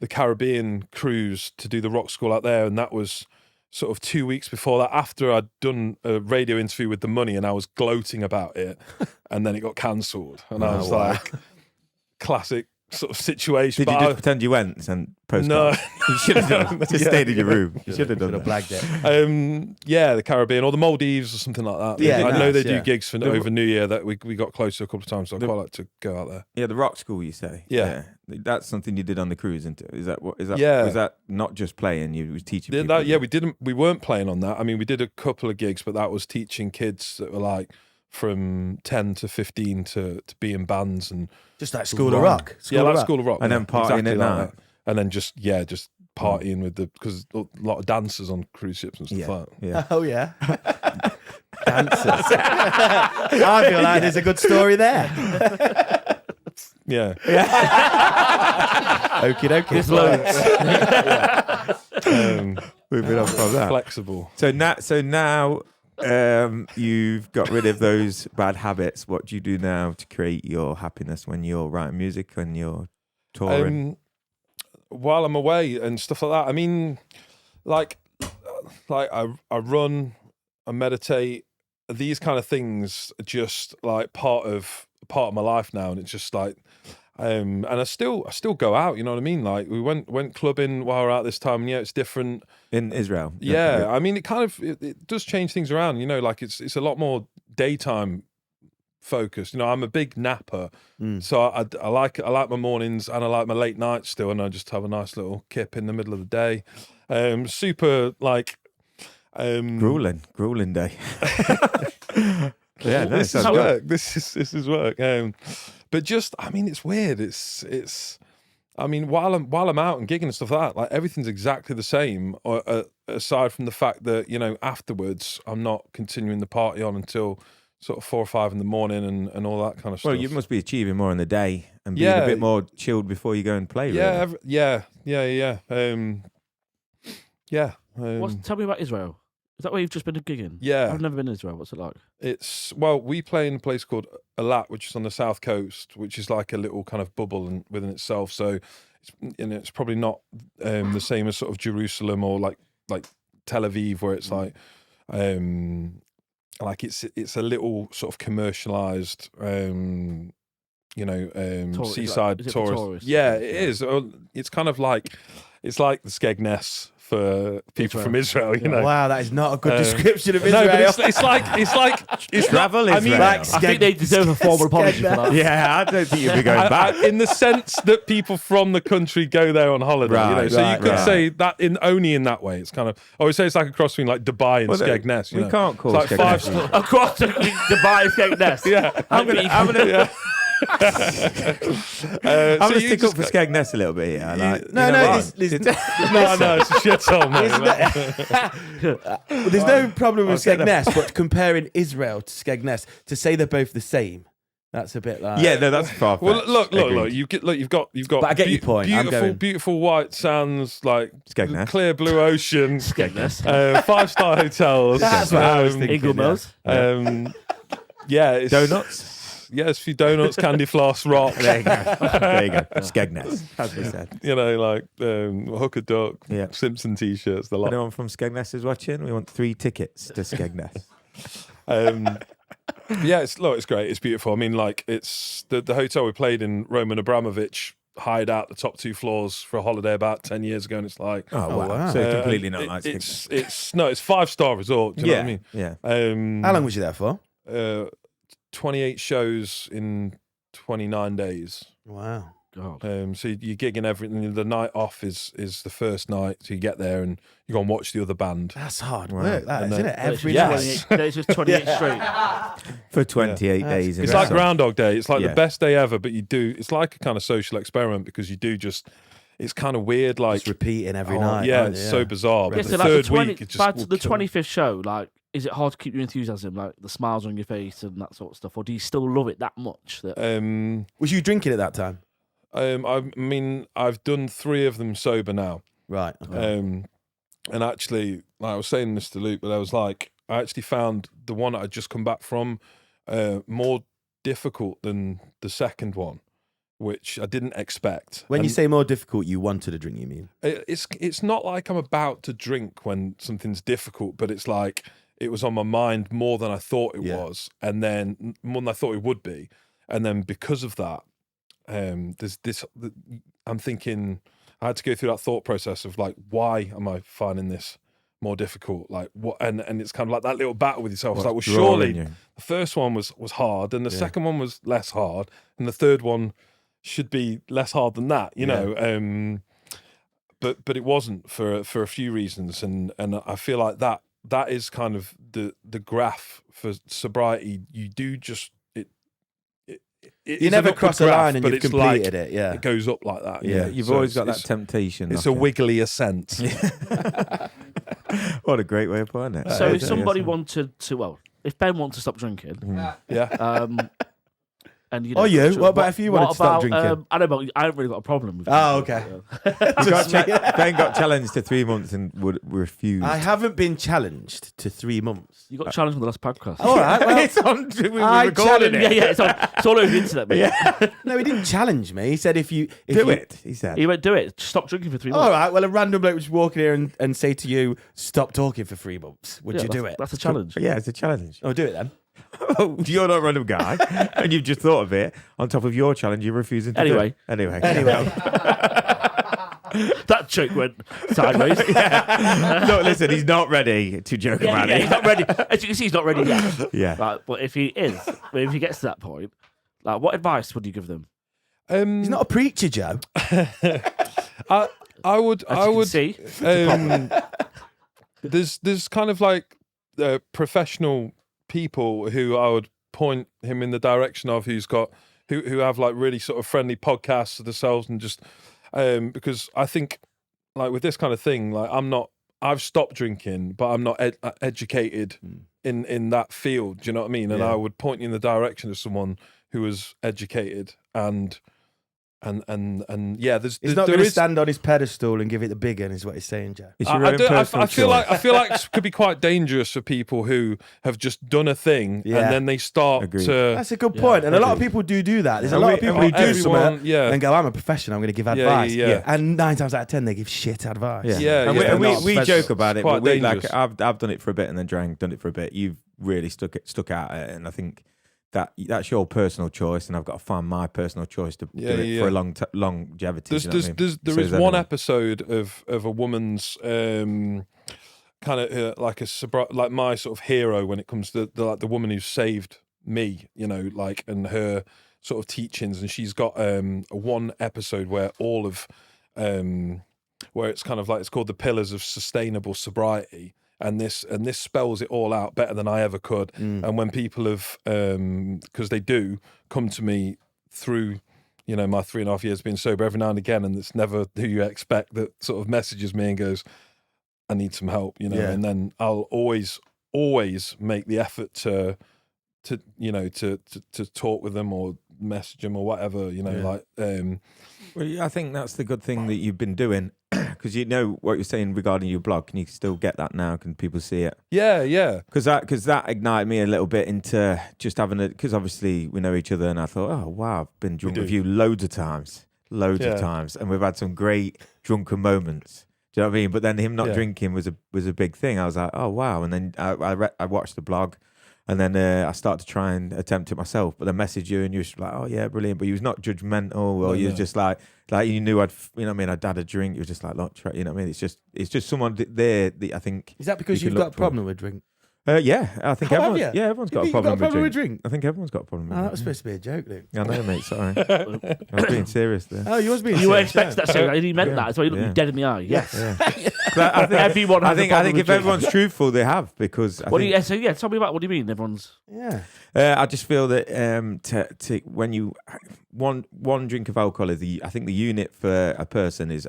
Caribbean cruise to do the rock school out there, and that was sort of 2 weeks before that. After I'd done a radio interview with The Money, and I was gloating about it, and then it got cancelled, and I was like, classic sort of situation. Did you But just pretend you went and postcard? No. You should have done. Just stayed in your room. You should have done Should have that. blagged it. Yeah, the Caribbean or the Maldives or something like that. Yeah, I know nice, they do yeah. gigs for over New Year that we got close to a couple of times, so I'd quite like to go out there. Yeah, the rock school. You say. Yeah. That's something you did on the cruise, isn't it? Is that what? Is that? Yeah. Was that not just playing? You was teaching. Did people? that, we weren't playing on that. I mean, we did a couple of gigs, but that was teaching kids that were like from 10 to 15 to be in bands and Just like School of Rock. School of Rock, And then partying exactly at like night. that. And then just partying with because a lot of dancers on cruise ships and stuff like that. Yeah. Oh yeah. Dancers. I feel like there's a good story there. Yeah. Okie dokie. Moving on from that. Flexible. So now, you've got rid of those bad habits. What do you do now to create your happiness when you're writing music, when you're touring? While I'm away and stuff like that. I mean, like I run, I meditate. These kind of things are just like part of my life now, and it's just like, and I still go out. You know what I mean? Like we went clubbing while we're out this time, and it's different In Israel? Yeah, I mean, it does change things around. You know, like it's a lot more daytime focused. You know, I'm a big napper, so I like my mornings and I like my late nights still, and I just have a nice little kip in the middle of the day. Super like grueling day. Yeah, this is work. This is work. But just, I mean, it's weird. It's. I mean, while I'm out and gigging and stuff like that, like everything's exactly the same, aside from the fact that, you know, afterwards I'm not continuing the party on until sort of 4 or 5 in the morning and all that kind of stuff. Well, you must be achieving more in the day and being a bit more chilled before you go and play. Yeah, really. yeah. Tell me about Israel. Is that where you've just been gigging? Yeah. I've never been to Israel. What's it like? We play in a place called Eilat, which is on the south coast, which is like a little kind of bubble within itself. So it's probably not the same as sort of Jerusalem or like Tel Aviv, where it's like it's a little sort of commercialized seaside is it for tourists. tourists? Yeah, it is. It's kind of like it's like the Skegness for people from Israel. You know. Wow, that is not a good description of Israel. No, but it's like it's Travel not, I mean, Israel. Like I think they deserve a formal apology for that. Yeah, I don't think you'd be going back. in the sense that people from the country go there on holiday. Right, so right, you could right. say that only in that way. It's kind of I would say it's like a cross between like Dubai and Skegness. We can't call it's like Skegness. 5 Across the Dubai Skegness. Yeah, I'm gonna yeah. I'm gonna stick up for Skegness a little bit here. Like, No, you know no, what? no, it's a shithole, mate. There's no problem with I'll get Skegness, but comparing Israel to Skegness, to say they're both the same, that's a bit like... Yeah, no, that's far. Well, look. You've got. But I get your point. I'm Beautiful, going- beautiful white sands, like Skegness. clear blue ocean, Skegness. 5-star hotels. That's what I was thinking. Eagle Mills. It's, Donuts. Yes, a few donuts, candy floss, rock. There you go. There you go. Skegness, as we said. Like hooker duck, Yeah. Simpson t-shirts, the lot. Anyone from Skegness is watching? We want 3 tickets to Skegness. Yeah, it's great. It's beautiful. I mean, like it's the hotel we played in. Roman Abramovich hired out the top 2 floors for a holiday about 10 years ago, and it's like, Oh, wow. wow. So completely not like it's Skegness. it's 5-star resort. Do you know what I mean? Yeah. How long was you there for? 28 shows in 29 days. Wow. God. So you're gigging everything. The night off is the first night. So you get there and you go and watch the other band. That's hard Wow. work, that, And isn't then- it? Every Yes. night. It's just 28 straight. For 28 days. in It's a like row. Groundhog Day. It's like Yeah. the best day ever, but it's like a kind of social experiment because you do just, it's kind of weird. Like, Just repeating every oh, night. yeah, aren't it's you? so bizarre. But Yeah, the so like third the 20, week, it just by will the kill. 25th show, like, is it hard to keep your enthusiasm, like the smiles on your face and that sort of stuff, or do you still love it that much? That Was you drinking at that time? I mean, I've done 3 of them sober now. Right. Okay. And actually, like I was saying this to Luke, but I was like, I actually found the one that I'd just come back from more difficult than the second one, which I didn't expect. When you And say more difficult, you wanted a drink, you mean? it's not like I'm about to drink when something's difficult, but it's like it was on my mind more than I thought it was, and then more than I thought it would be, and then because of that, there's this. I'm thinking I had to go through that thought process of like, why am I finding this more difficult? Like what? And it's kind of like that little battle with yourself. It's like, well, surely the first one was hard, and the second one was less hard, and the third one should be less hard than that, you know. But it wasn't for a few reasons, and I feel like that is kind of the graph for sobriety. You do just You never cross a line and you've completed it. Yeah, it goes up like that. Yeah, you've So always got that it's- temptation. It's a wiggly ascent. What a great way of putting it. so if somebody wanted to, well, if Ben wants to stop drinking, Yeah. and you Or you? What about if you wanted what to stop about, drinking? I don't know. I haven't really got a problem with. Oh, drinking, okay. Ben got challenged to 3 months and would refuse. I haven't been challenged to 3 months. You got challenged on the last podcast. All right. Well, it's on. We I recorded challenge- it. Yeah, it's all over the internet, mate. no, he didn't challenge me. He said if you Do it, he said. He went, do it. Stop drinking for 3 months. All right. Well, a random bloke was walking here and say to you, "Stop talking for 3 months." Would Yeah, you do that's- it? That's a challenge. Yeah, it's a challenge. Oh, do it then. You're not a random guy, and you've just thought of it. On top of your challenge, you're refusing to Anyway. do it. Anyway. That joke went sideways. Look, listen, he's not ready to joke about He's it. not ready. As you can see, he's not ready yet. Yeah. Right, but if he is, if he gets to that point, like, what advice would you give them? He's not a preacher, Joe. I would. As I you would. can see, There's kind of like professional people who I would point him in the direction of, who have like really sort of friendly podcasts to themselves, and just because I think like with this kind of thing, like I've stopped drinking, but I'm not educated in that field. Do you know what I mean? And Yeah. I would point you in the direction of someone who is educated and yeah, He's not going to stand on his pedestal and give it the big one, is what he's saying, Joe. It's your own personal I feel choice. like it could be quite dangerous for people who have just done a thing Yeah. and then they start Agreed. to. That's a good point. And a lot of people do that. There's a And lot we- of people and who we- do everyone- something yeah. and go, I'm a professional, I'm going to give Yeah, advice. yeah. And 9 times out of 10, they give shit advice. Yeah, Yeah, and yeah. we, Not we special. joke about it, Quite but we, like dangerous. I've done it for a bit and then done it for a bit. You've really stuck out at it, and I think that's your personal choice, and I've got to find my personal choice to do it for a longevity. There is one episode of a woman's kind of like my sort of hero when it comes to the woman who saved me, and her sort of teachings, and she's got one episode where all of where it's kind of like, it's called the Pillars of Sustainable Sobriety. And this spells it all out better than I ever could. And when people have, because they do come to me through, my 3.5 years being sober every now and again, and it's never who you expect that sort of messages me and goes, I need some help, and then I'll always make the effort to talk with them or message them or whatever, Well, I think that's the good thing that you've been doing. Because what you're saying regarding your blog, can you still get that now? Can people see it? Yeah. Because that ignited me a little bit into just having because obviously we know each other, and I thought, oh wow, I've been drunk with you loads of times, and we've had some great drunken moments. Do you know what I mean? But then him not drinking was a big thing. I was like, oh wow, and then I watched the blog. And then I started to try and attempt it myself, but I messaged you and you were like, "Oh yeah, brilliant!" But you was not judgmental, or you was just like you knew I'd had a drink. You was just like, "Look, try," you know what I mean? It's just someone there. I think is that because you've got a problem with drink? Yeah, I think everyone's got a problem with drink. I think everyone's got a problem with drink. That was supposed to be a joke, Luke. I know, mate. Sorry, I was being serious there. Oh, you was being. You were expecting that, so he meant that. So he looked you dead in the eye. Yes. I think everyone. I think if everyone's truthful, they have, because. Tell me about what do you mean everyone's. Yeah. I just feel that when you one drink of alcohol is I think the unit for a person is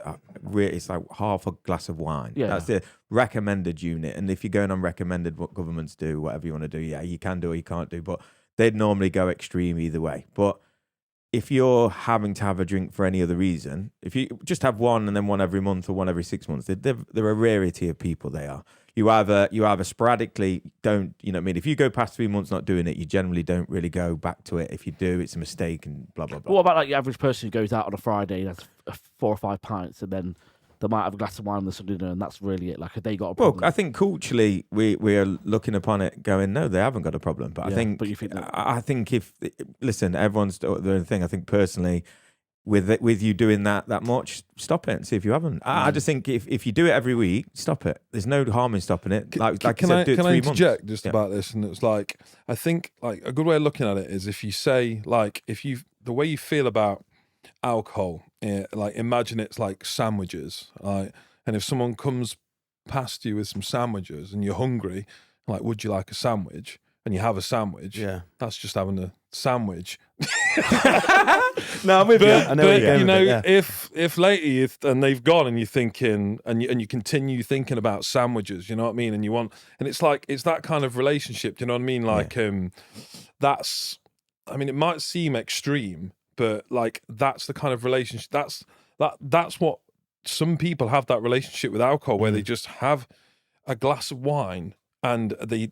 it's like half a glass of wine. Yeah. That's the recommended unit. And if you're going on recommended what governments do, whatever you want to do, you can do or you can't do. But they'd normally go extreme either way. But if you're having to have a drink for any other reason, if you just have one and then one every month or one every 6 months, they're a rarity of people. They are. You either sporadically don't, you know what I mean? If you go past 3 months not doing it, you generally don't really go back to it. If you do, it's a mistake and blah, blah, blah. What about like the average person who goes out on a Friday, that's 4 or 5 pints, and then they might have a glass of wine on the Sunday dinner, and that's really it? Like, have they got a problem? Well, I think culturally we are looking upon it going, no, they haven't got a problem. But but you think I think listen, everyone's doing the thing. I think personally, with you doing that much, stop it and see if you haven't. I just think if you do it every week, stop it. There's no harm in stopping it. Can I interject just about this? And it's like, I think like a good way of looking at it is if you say like, the way you feel about alcohol, like imagine it's like sandwiches, like, and if someone comes past you with some sandwiches and you're hungry, like, would you like a sandwich? And you have a sandwich, that's just having a sandwich. No, I'm with you. I know if later and they've gone and you're thinking and you continue thinking about sandwiches, you know what I mean, and you want, and it's like it's that kind of relationship. Do you know what I mean? Like that's, I mean, it might seem extreme, but like that's the kind of relationship. That's what some people have, that relationship with alcohol, where they just have a glass of wine and they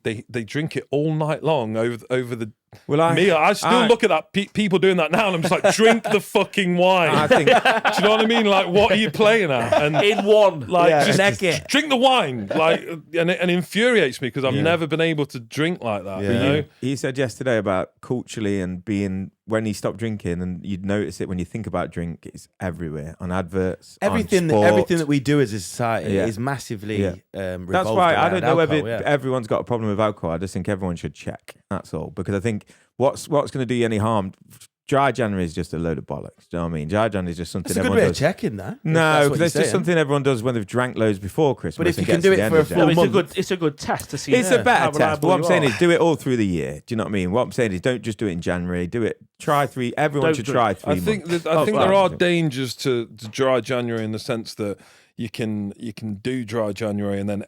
drink it all night long over the. Well, I still look at that people doing that now, and I'm just like, drink the fucking wine. I think, do you know what I mean? Like, what are you playing at? And in one, like, just drink the wine, like, and it infuriates me because I've never been able to drink like that. Yeah. You know, he said yesterday about culturally and being when he stopped drinking, and you'd notice it when you think about drink, it's everywhere on adverts, everything that we do as a society is massively. That's why I don't know whether everyone's got a problem with alcohol. I just think everyone should check. That's all, because I think what's going to do you any harm? Dry January is just a load of bollocks. Do you know what I mean? Dry January is just something everyone does. It's a good way of checking that. No, because it's just something everyone does when they've drank loads before Christmas. But if you can do it for a full month, it's a good test to see. It's a better test. But what I'm saying is, do it all through the year. Do you know what I mean? What I'm saying is, don't just do it in January. Do it. Try 3. Everyone should try 3 months. I think there are dangers to Dry January in the sense that you can do Dry January and then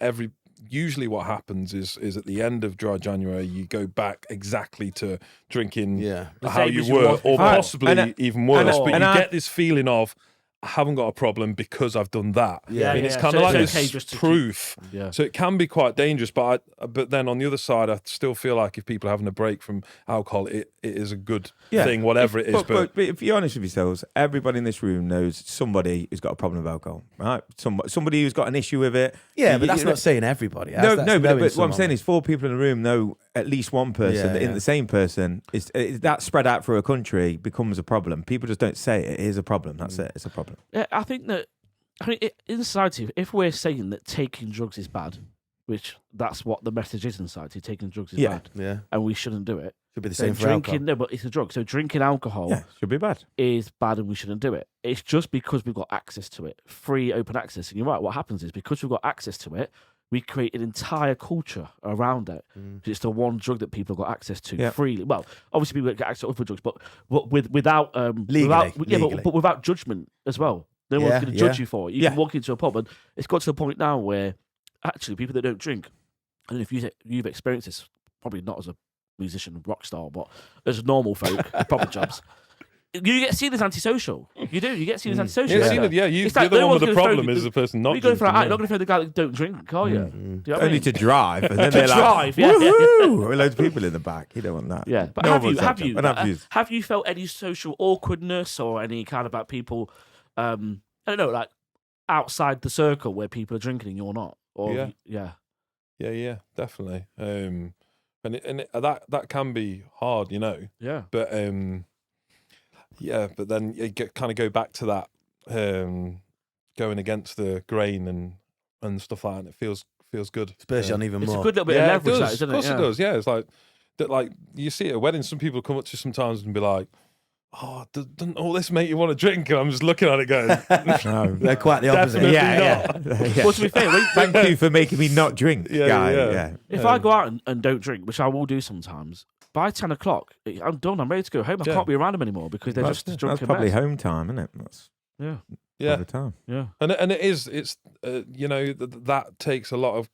usually what happens is at the end of Dry January you go back exactly to drinking how you were, or possibly even worse. But you get this feeling of, I haven't got a problem because I've done that. Yeah. I mean, it's yeah. kind So of like it's this okay just to proof. Yeah. So it can be quite dangerous, but then on the other side, I still feel like if people are having a break from alcohol, it is a good thing, whatever it is. But if you're honest with yourselves, everybody in this room knows somebody who's got a problem with alcohol, right? Somebody who's got an issue with it. Yeah, but that's not saying everybody. That's But knowing what I'm someone. saying is 4 people in the room know at least one person. Yeah, In yeah. the same person is that spread out through a country becomes a problem. People just don't say it. It is a problem. That's it. It's a problem. Yeah, I think that in society, if we're saying that taking drugs is bad, which that's what the message is in society, taking drugs is bad, Yeah, and we shouldn't do it. should be the Then same for alcohol. drinking, no, but it's a drug. So drinking alcohol Yeah, should be bad. is bad, and we shouldn't do it. It's just because we've got access to it, free, open access. And you're right. What happens is because we've got access to it, we create an entire culture around it. It's the one drug that people have got access to freely. Well, obviously people get access to other drugs, but without Legally. but without judgment as well. No one's Yeah, going to judge yeah. you for it. You can walk into a pub, and it's got to the point now where actually people that don't drink, I don't know if you've experienced this, probably not as a musician, rock star, but as normal folk, proper jobs. You get seen as antisocial. You do. You get seen as antisocial. You're like the no one with one's the gonna problem phone- is the person not You're going for drinking. a you're not going to phone the guy that don't drink, are you? Do you know what I Only mean? to drive, and then To they're like, drive, yeah. woohoo! With loads of people in the back. You don't want that. Yeah, but No have one you wants that job. And I've used- have you felt any social awkwardness or any kind of about people? I don't know, like outside the circle where people are drinking and you're not. Or Yeah. Yeah, definitely. And that can be hard, you know. Yeah. But but then you kind of go back to that going against the grain and stuff like that. And it feels good. Especially on even It's more. a good little bit of Yeah, it leverage, does. that, isn't Of course it? it does. Yeah, it's like that. Like you see at a wedding, some people come up to you sometimes and be like, "Oh, doesn't all this make you want to drink?" And I'm just looking at it going, No. They're quite the opposite. Definitely Yeah. not. Well, to be fair, Thank you for making me not drink, Yeah, guy. yeah. Yeah. if I go out and don't drink, which I will do sometimes, by 10 o'clock, I'm done. I'm ready to go home. I Yeah. can't be around them anymore because they're just drunk. That's probably home time, isn't it? That's Yeah. probably time. Yeah. And it's you know that takes a lot of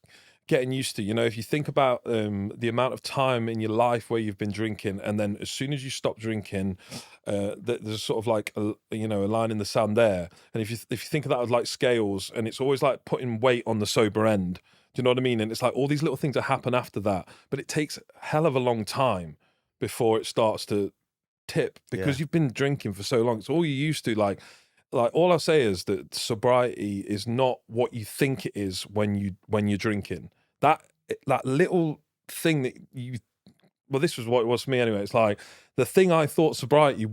getting used to. You know, if you think about the amount of time in your life where you've been drinking, and then as soon as you stop drinking, there's sort of like a line in the sand there. And if you think of that as like scales, and it's always like putting weight on the sober end. Do you know what I mean? And it's like all these little things that happen after that, but it takes a hell of a long time before it starts to tip because you've been drinking for so long. It's all you're used to. Like all I say is that sobriety is not what you think it is when you're drinking. That little thing that this was what it was for me anyway. It's like the thing I thought sobriety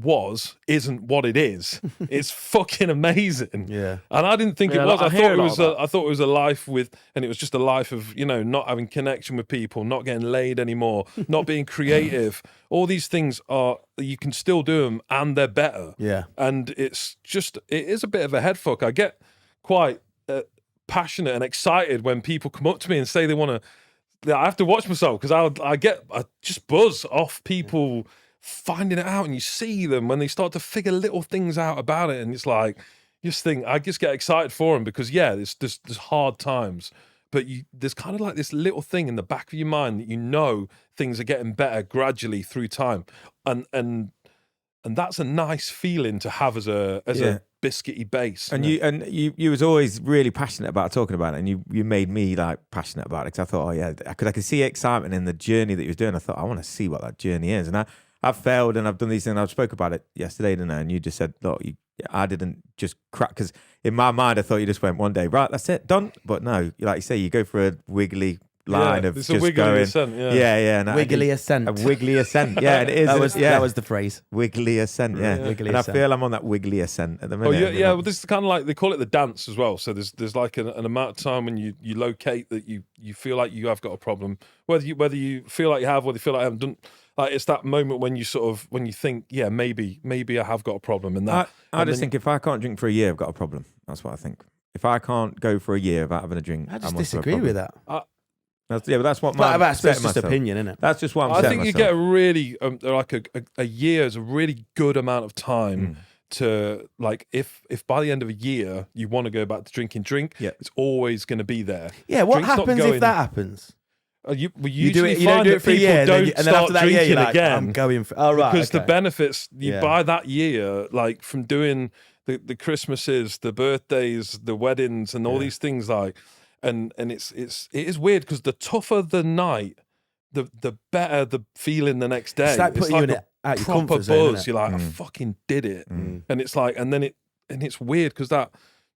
isn't what it is. It's fucking amazing. Yeah. And I didn't think Yeah, it was. I hear a lot of I thought it was a life and it was just a life of, not having connection with people, not getting laid anymore, not being creative. All these things you can still do them and they're better. Yeah. And it is a bit of a head fuck. I get quite passionate and excited when people come up to me and say they want to. I have to watch myself because I just buzz off people finding it out, and you see them when they start to figure little things out about it, and it's like I just get excited for them because there's hard times, but there's kind of like this little thing in the back of your mind that things are getting better gradually through time, and that's a nice feeling to have as a biscuity base. And you was always really passionate about talking about it, and you made me like passionate about it because I thought, because I could see excitement in the journey that he was doing. I thought, I want to see what that journey is, and I've failed and I've done these things. I spoke about it yesterday, didn't I? And you just said, look, I didn't just crack, because in my mind I thought you just went one day, right, that's it, done. But no, like you say, you go for a wiggly line of it's just a wiggly going, ascent, and Wiggly ascent. a wiggly ascent. Yeah, it is. That was the phrase. Wiggly ascent. Yeah, Wiggly and ascent. I feel I'm on that wiggly ascent at the Oh minute. yeah. Well, this is kind of like they call it the dance as well. So there's like an amount of time when you locate that you feel like you have got a problem, whether you feel like you have, whether you feel like I haven't done. Like it's that moment when you think, maybe I have got a problem, and that. I just think if I can't drink for a year, I've got a problem. That's what I think. If I can't go for a year without having a drink, I just must have a disagree problem. with that. But that's what But my that's setting just myself. opinion, isn't it? That's just what I'm I setting think you myself. get a really like a year is a really good amount of time to like if by the end of a year you want to go back to drink, it's always going to be there. Yeah, what Drink's not happens going- if that happens? You You do it. You find don't do that it for a people year, don't and then after start that year, drinking you're like, again. I'm going for. Oh right, Because the okay. benefits Yeah. by that year, like from doing the Christmases, the birthdays, the weddings, and all these things like, and it is weird because the tougher the night, the better the feeling the next day. It's like putting you in it out your proper comfort zone, buzz. innit? You're like, I fucking did it, and it's like, and it's weird because that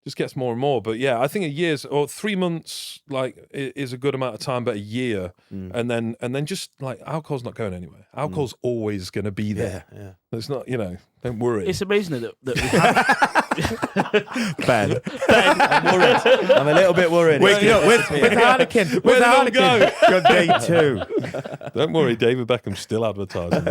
just gets more and more. But yeah, I think a year's or 3 months like is a good amount of time, but a year, and then just like alcohol's not going anywhere. Alcohol's always going to be there. Yeah. It's not, don't worry. It's amazing that we have. Ben. I'm worried. I'm a little bit worried. With Heineken. Where did it go? You're day 2. Don't worry, David Beckham's still advertising.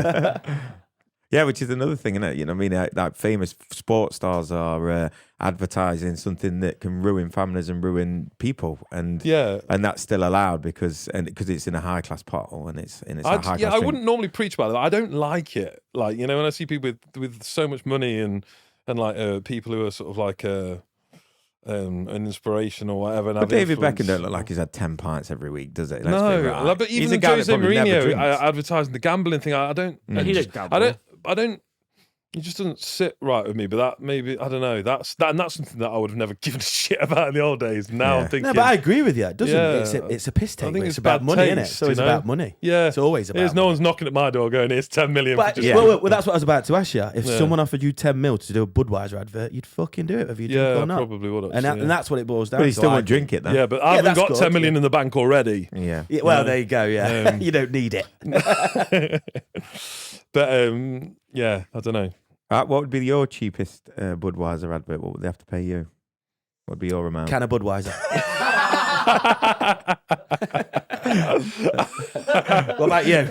Yeah, which is another thing, isn't it? You know what I mean? Like famous sports stars are advertising something that can ruin families and ruin people, and that's still allowed because it's in a high class bottle and it's a high class. I wouldn't normally preach about it. I don't like it. Like when I see people with so much money and like people who are sort of like an inspiration or whatever. But David Beckham don't look like he's had 10 pints every week, does it? No, but even Jose Mourinho advertising the gambling thing, I don't. He don't gamble. I don't. It just doesn't sit right with me. But that maybe I don't know. That's something that I would have never given a shit about in the old days. Now I'm thinking. No, but I agree with you. It doesn't. Yeah. It's a piss take. I think But it's it's about bad money, taste, innit? It's always you know? about money. Yeah, it's always about. No one's knocking at my door going, "Here's 10 million." But, for just well, that's what I was about to ask you. If someone offered you 10 mil to do a Budweiser advert, you'd fucking do it if you drink or not. Probably would. And that's what it boils down But to. you still won't drink it, then. Yeah, but I haven't that's got good, 10 million in the bank already. Yeah. Well, there you go. Yeah, you don't need it. But I don't know. What would be your cheapest Budweiser advert? What would they have to pay you? What would be your amount? Can of Budweiser. What about you?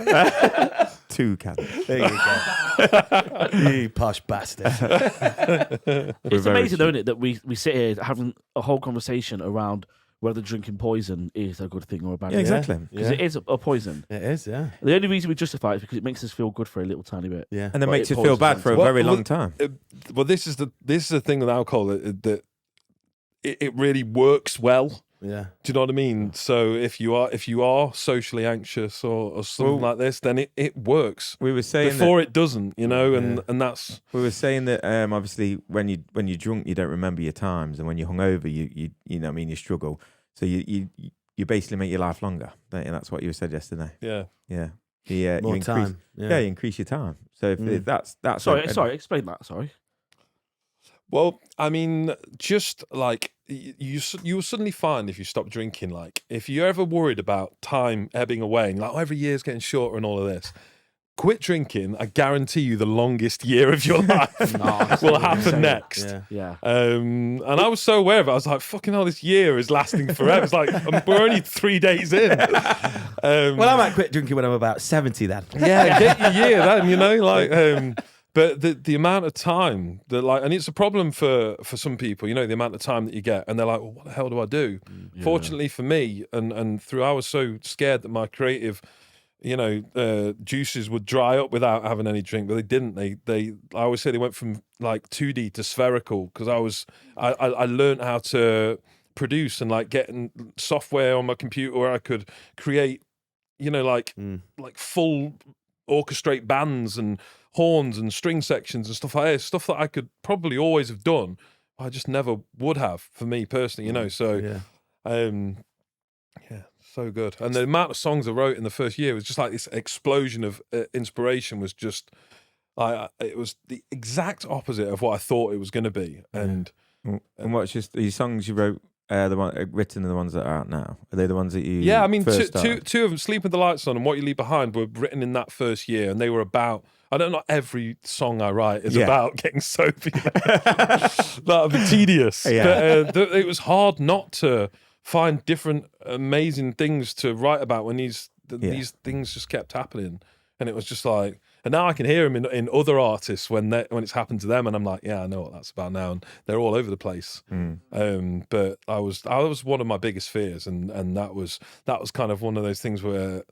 2 cans. There you go. You posh bastard. It's amazing, though, isn't it, that we sit here having a whole conversation around whether drinking poison is a good thing or a bad Yeah, thing. exactly. Because it is a poison. It is, yeah. The only reason we justify it is because it makes us feel good for a little tiny bit. Yeah. And it But makes it you feel bad poisons for a Well, very well, long time. Well, this is the thing with alcohol that it really works well. Yeah. Do you know what I mean? So if you are socially anxious or something like this, then it works. We were saying Before it doesn't, and that's. We were saying that obviously when you're drunk you don't remember your times, and when you're hungover you know what I mean, you struggle. So you basically make your life longer, don't you? That's what you said yesterday. Yeah. Yeah. More you increase, time. Yeah, you increase your time. So if that's Sorry, explain that. Sorry. Well, I mean, just like you will suddenly find if you stop drinking, like if you're ever worried about time ebbing away and like every year's getting shorter and all of this, quit drinking. I guarantee you the longest year of your life will happen next. Yeah. And I was so aware of it. I was like, fucking hell, this year is lasting forever. It's like, we're only 3 days in. Well, I might quit drinking when I'm about 70 then. Yeah, get your year then, but the amount of time that and it's a problem for some people, the amount of time that you get, and they're like, well, what the hell do I do? Yeah. Fortunately for me, and through I was so scared that my creative juices would dry up without having any drink, but they didn't. I always say they went from like 2D to spherical because I learned how to produce and like getting software on my computer where I could create, like full orchestrate bands and horns and string sections and stuff like that. Stuff that I could probably always have done, I just never would have for me personally, So, so good. And the amount of songs I wrote in the first year was just like this explosion of inspiration. Was just, it was the exact opposite of what I thought it was going to be. And what's just these songs you wrote? Written and the ones that are out now. Are they the ones that you? Yeah, I mean, first two of them, "Sleep with the Lights On" and "What You Leave Behind," were written in that first year, and they were about. I don't know. Every song I write is about getting sober. That would be tedious. Yeah. But it was hard not to find different amazing things to write about when these things just kept happening, and it was just like. And now I can hear them in other artists when it's happened to them, and I'm like, yeah, I know what that's about now, and they're all over the place. But I was one of my biggest fears, and that was kind of one of those things where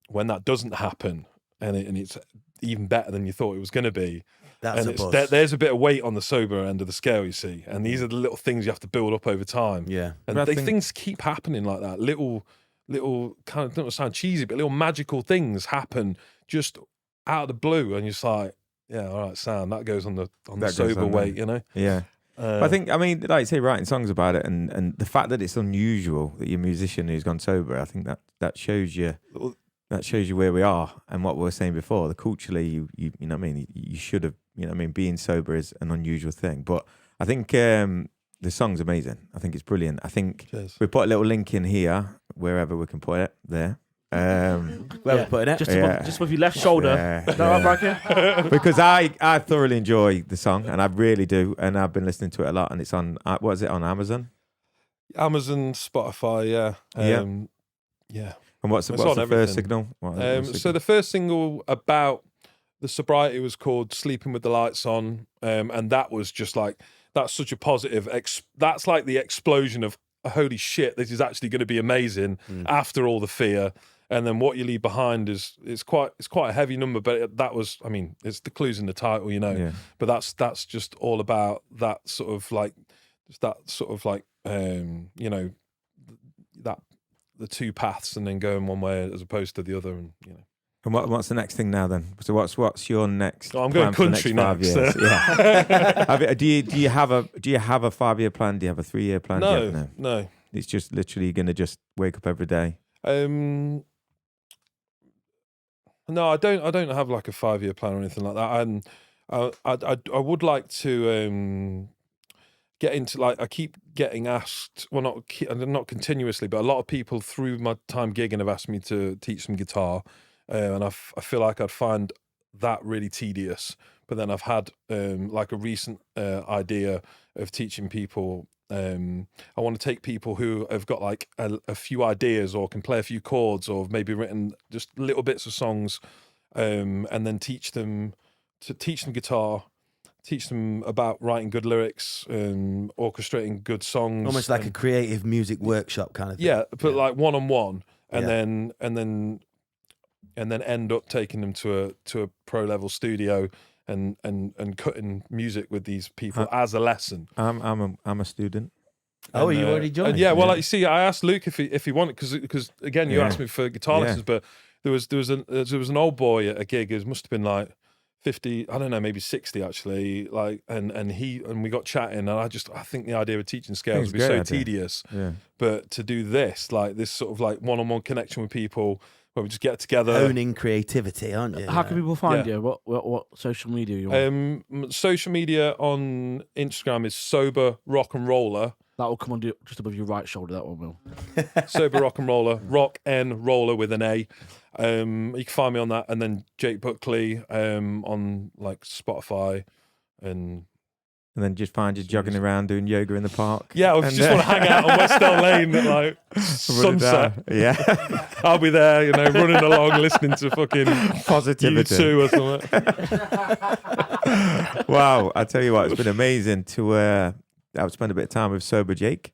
when that doesn't happen, and it's even better than you thought it was going to be. There's a bit of weight on the sober end of the scale, you see, and these are the little things you have to build up over time. Yeah, and things keep happening like that. Little kind of, don't sound cheesy, but little magical things happen just out of the blue, and you're just like, Yeah, all right, sound. That goes on the That goes sober on weight, there. you know. Yeah. I mean, like you say, writing songs about it, and the fact that it's unusual that you're a musician who's gone sober, I think that shows you where we are and what we were saying before. The culturally, you know what I mean, you should have, you know what I mean, being sober is an unusual thing. But I think the song's amazing. I think it's brilliant. I think we put a little link in here wherever we can put it there. Where we putting it? Just with your left shoulder. Is that right, Bracken? Because I thoroughly enjoy the song, and I really do, and I've been listening to it a lot, and it's on what is it on Amazon? Amazon, Spotify, yeah. Yeah. And what's the first single? So the first single about the sobriety was called "Sleeping with the Lights On," and that was just like, that's such a positive. That's like the explosion of holy shit, this is actually going to be amazing after all the fear. And then what you leave behind it's quite a heavy number, but that was, I mean, it's the clues in the title, you know. Yeah. But that's just all about that sort of like, you know, that the two paths and then going one way as opposed to the other, and you know. And what's the next thing now then? So what's your next? Oh, I'm going country next. Yeah. Do you have a 5-year plan? Do you have a 3-year plan? No. It's just literally going to just wake up every day. No, I don't have like a 5-year plan or anything like that. I would like to get into, like, I keep getting asked, well, not continuously, but a lot of people through my time gigging have asked me to teach some guitar, and I feel like I'd find that really tedious. But then I've had like a recent idea of teaching people. I want to take people who have got like a few ideas or can play a few chords or have maybe written just little bits of songs, and then teach them guitar, teach them about writing good lyrics and orchestrating good songs. Almost like a creative music workship kind of thing. Yeah, but like one-on-one, and then end up taking them to a pro level studio and cutting music with these people as a lesson. I'm a student. Oh, you already joined? Yeah, well, like you see, I asked Luke if he wanted, because again, you asked me for guitar lessons, but there was an old boy at a gig. It must have been like 50, I don't know, maybe 60 actually. Like, and we got chatting, and I think the idea of teaching scales would be so tedious. Yeah. But to do this, like this sort of like one-on-one connection with people, where we just get together, owning creativity, aren't you? How can people find you? What social media are you on? Social media on Instagram is Sober Rock and Roller. That will come on just above your right shoulder. That one will. Sober Rock and Roller, Rock and Roller with an A. You can find me on that, and then Jake Buckley on like Spotify, and then just find you jogging around doing yoga in the park. Yeah, I just want to hang out on Westdale Lane at like sunset. Yeah, I'll be there, you know, running along, listening to fucking positivity U2 or something. Wow, I tell you what, it's been amazing to I've spent a bit of time with sober Jake.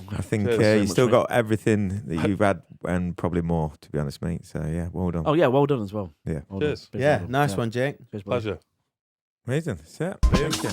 I think you still got everything that you've had and probably more, to be honest, mate. So yeah, well done. Oh yeah, well done as well. Yeah, cheers. Yeah, nice one, Jake. Pleasure. Amazing. That's it. Thank you.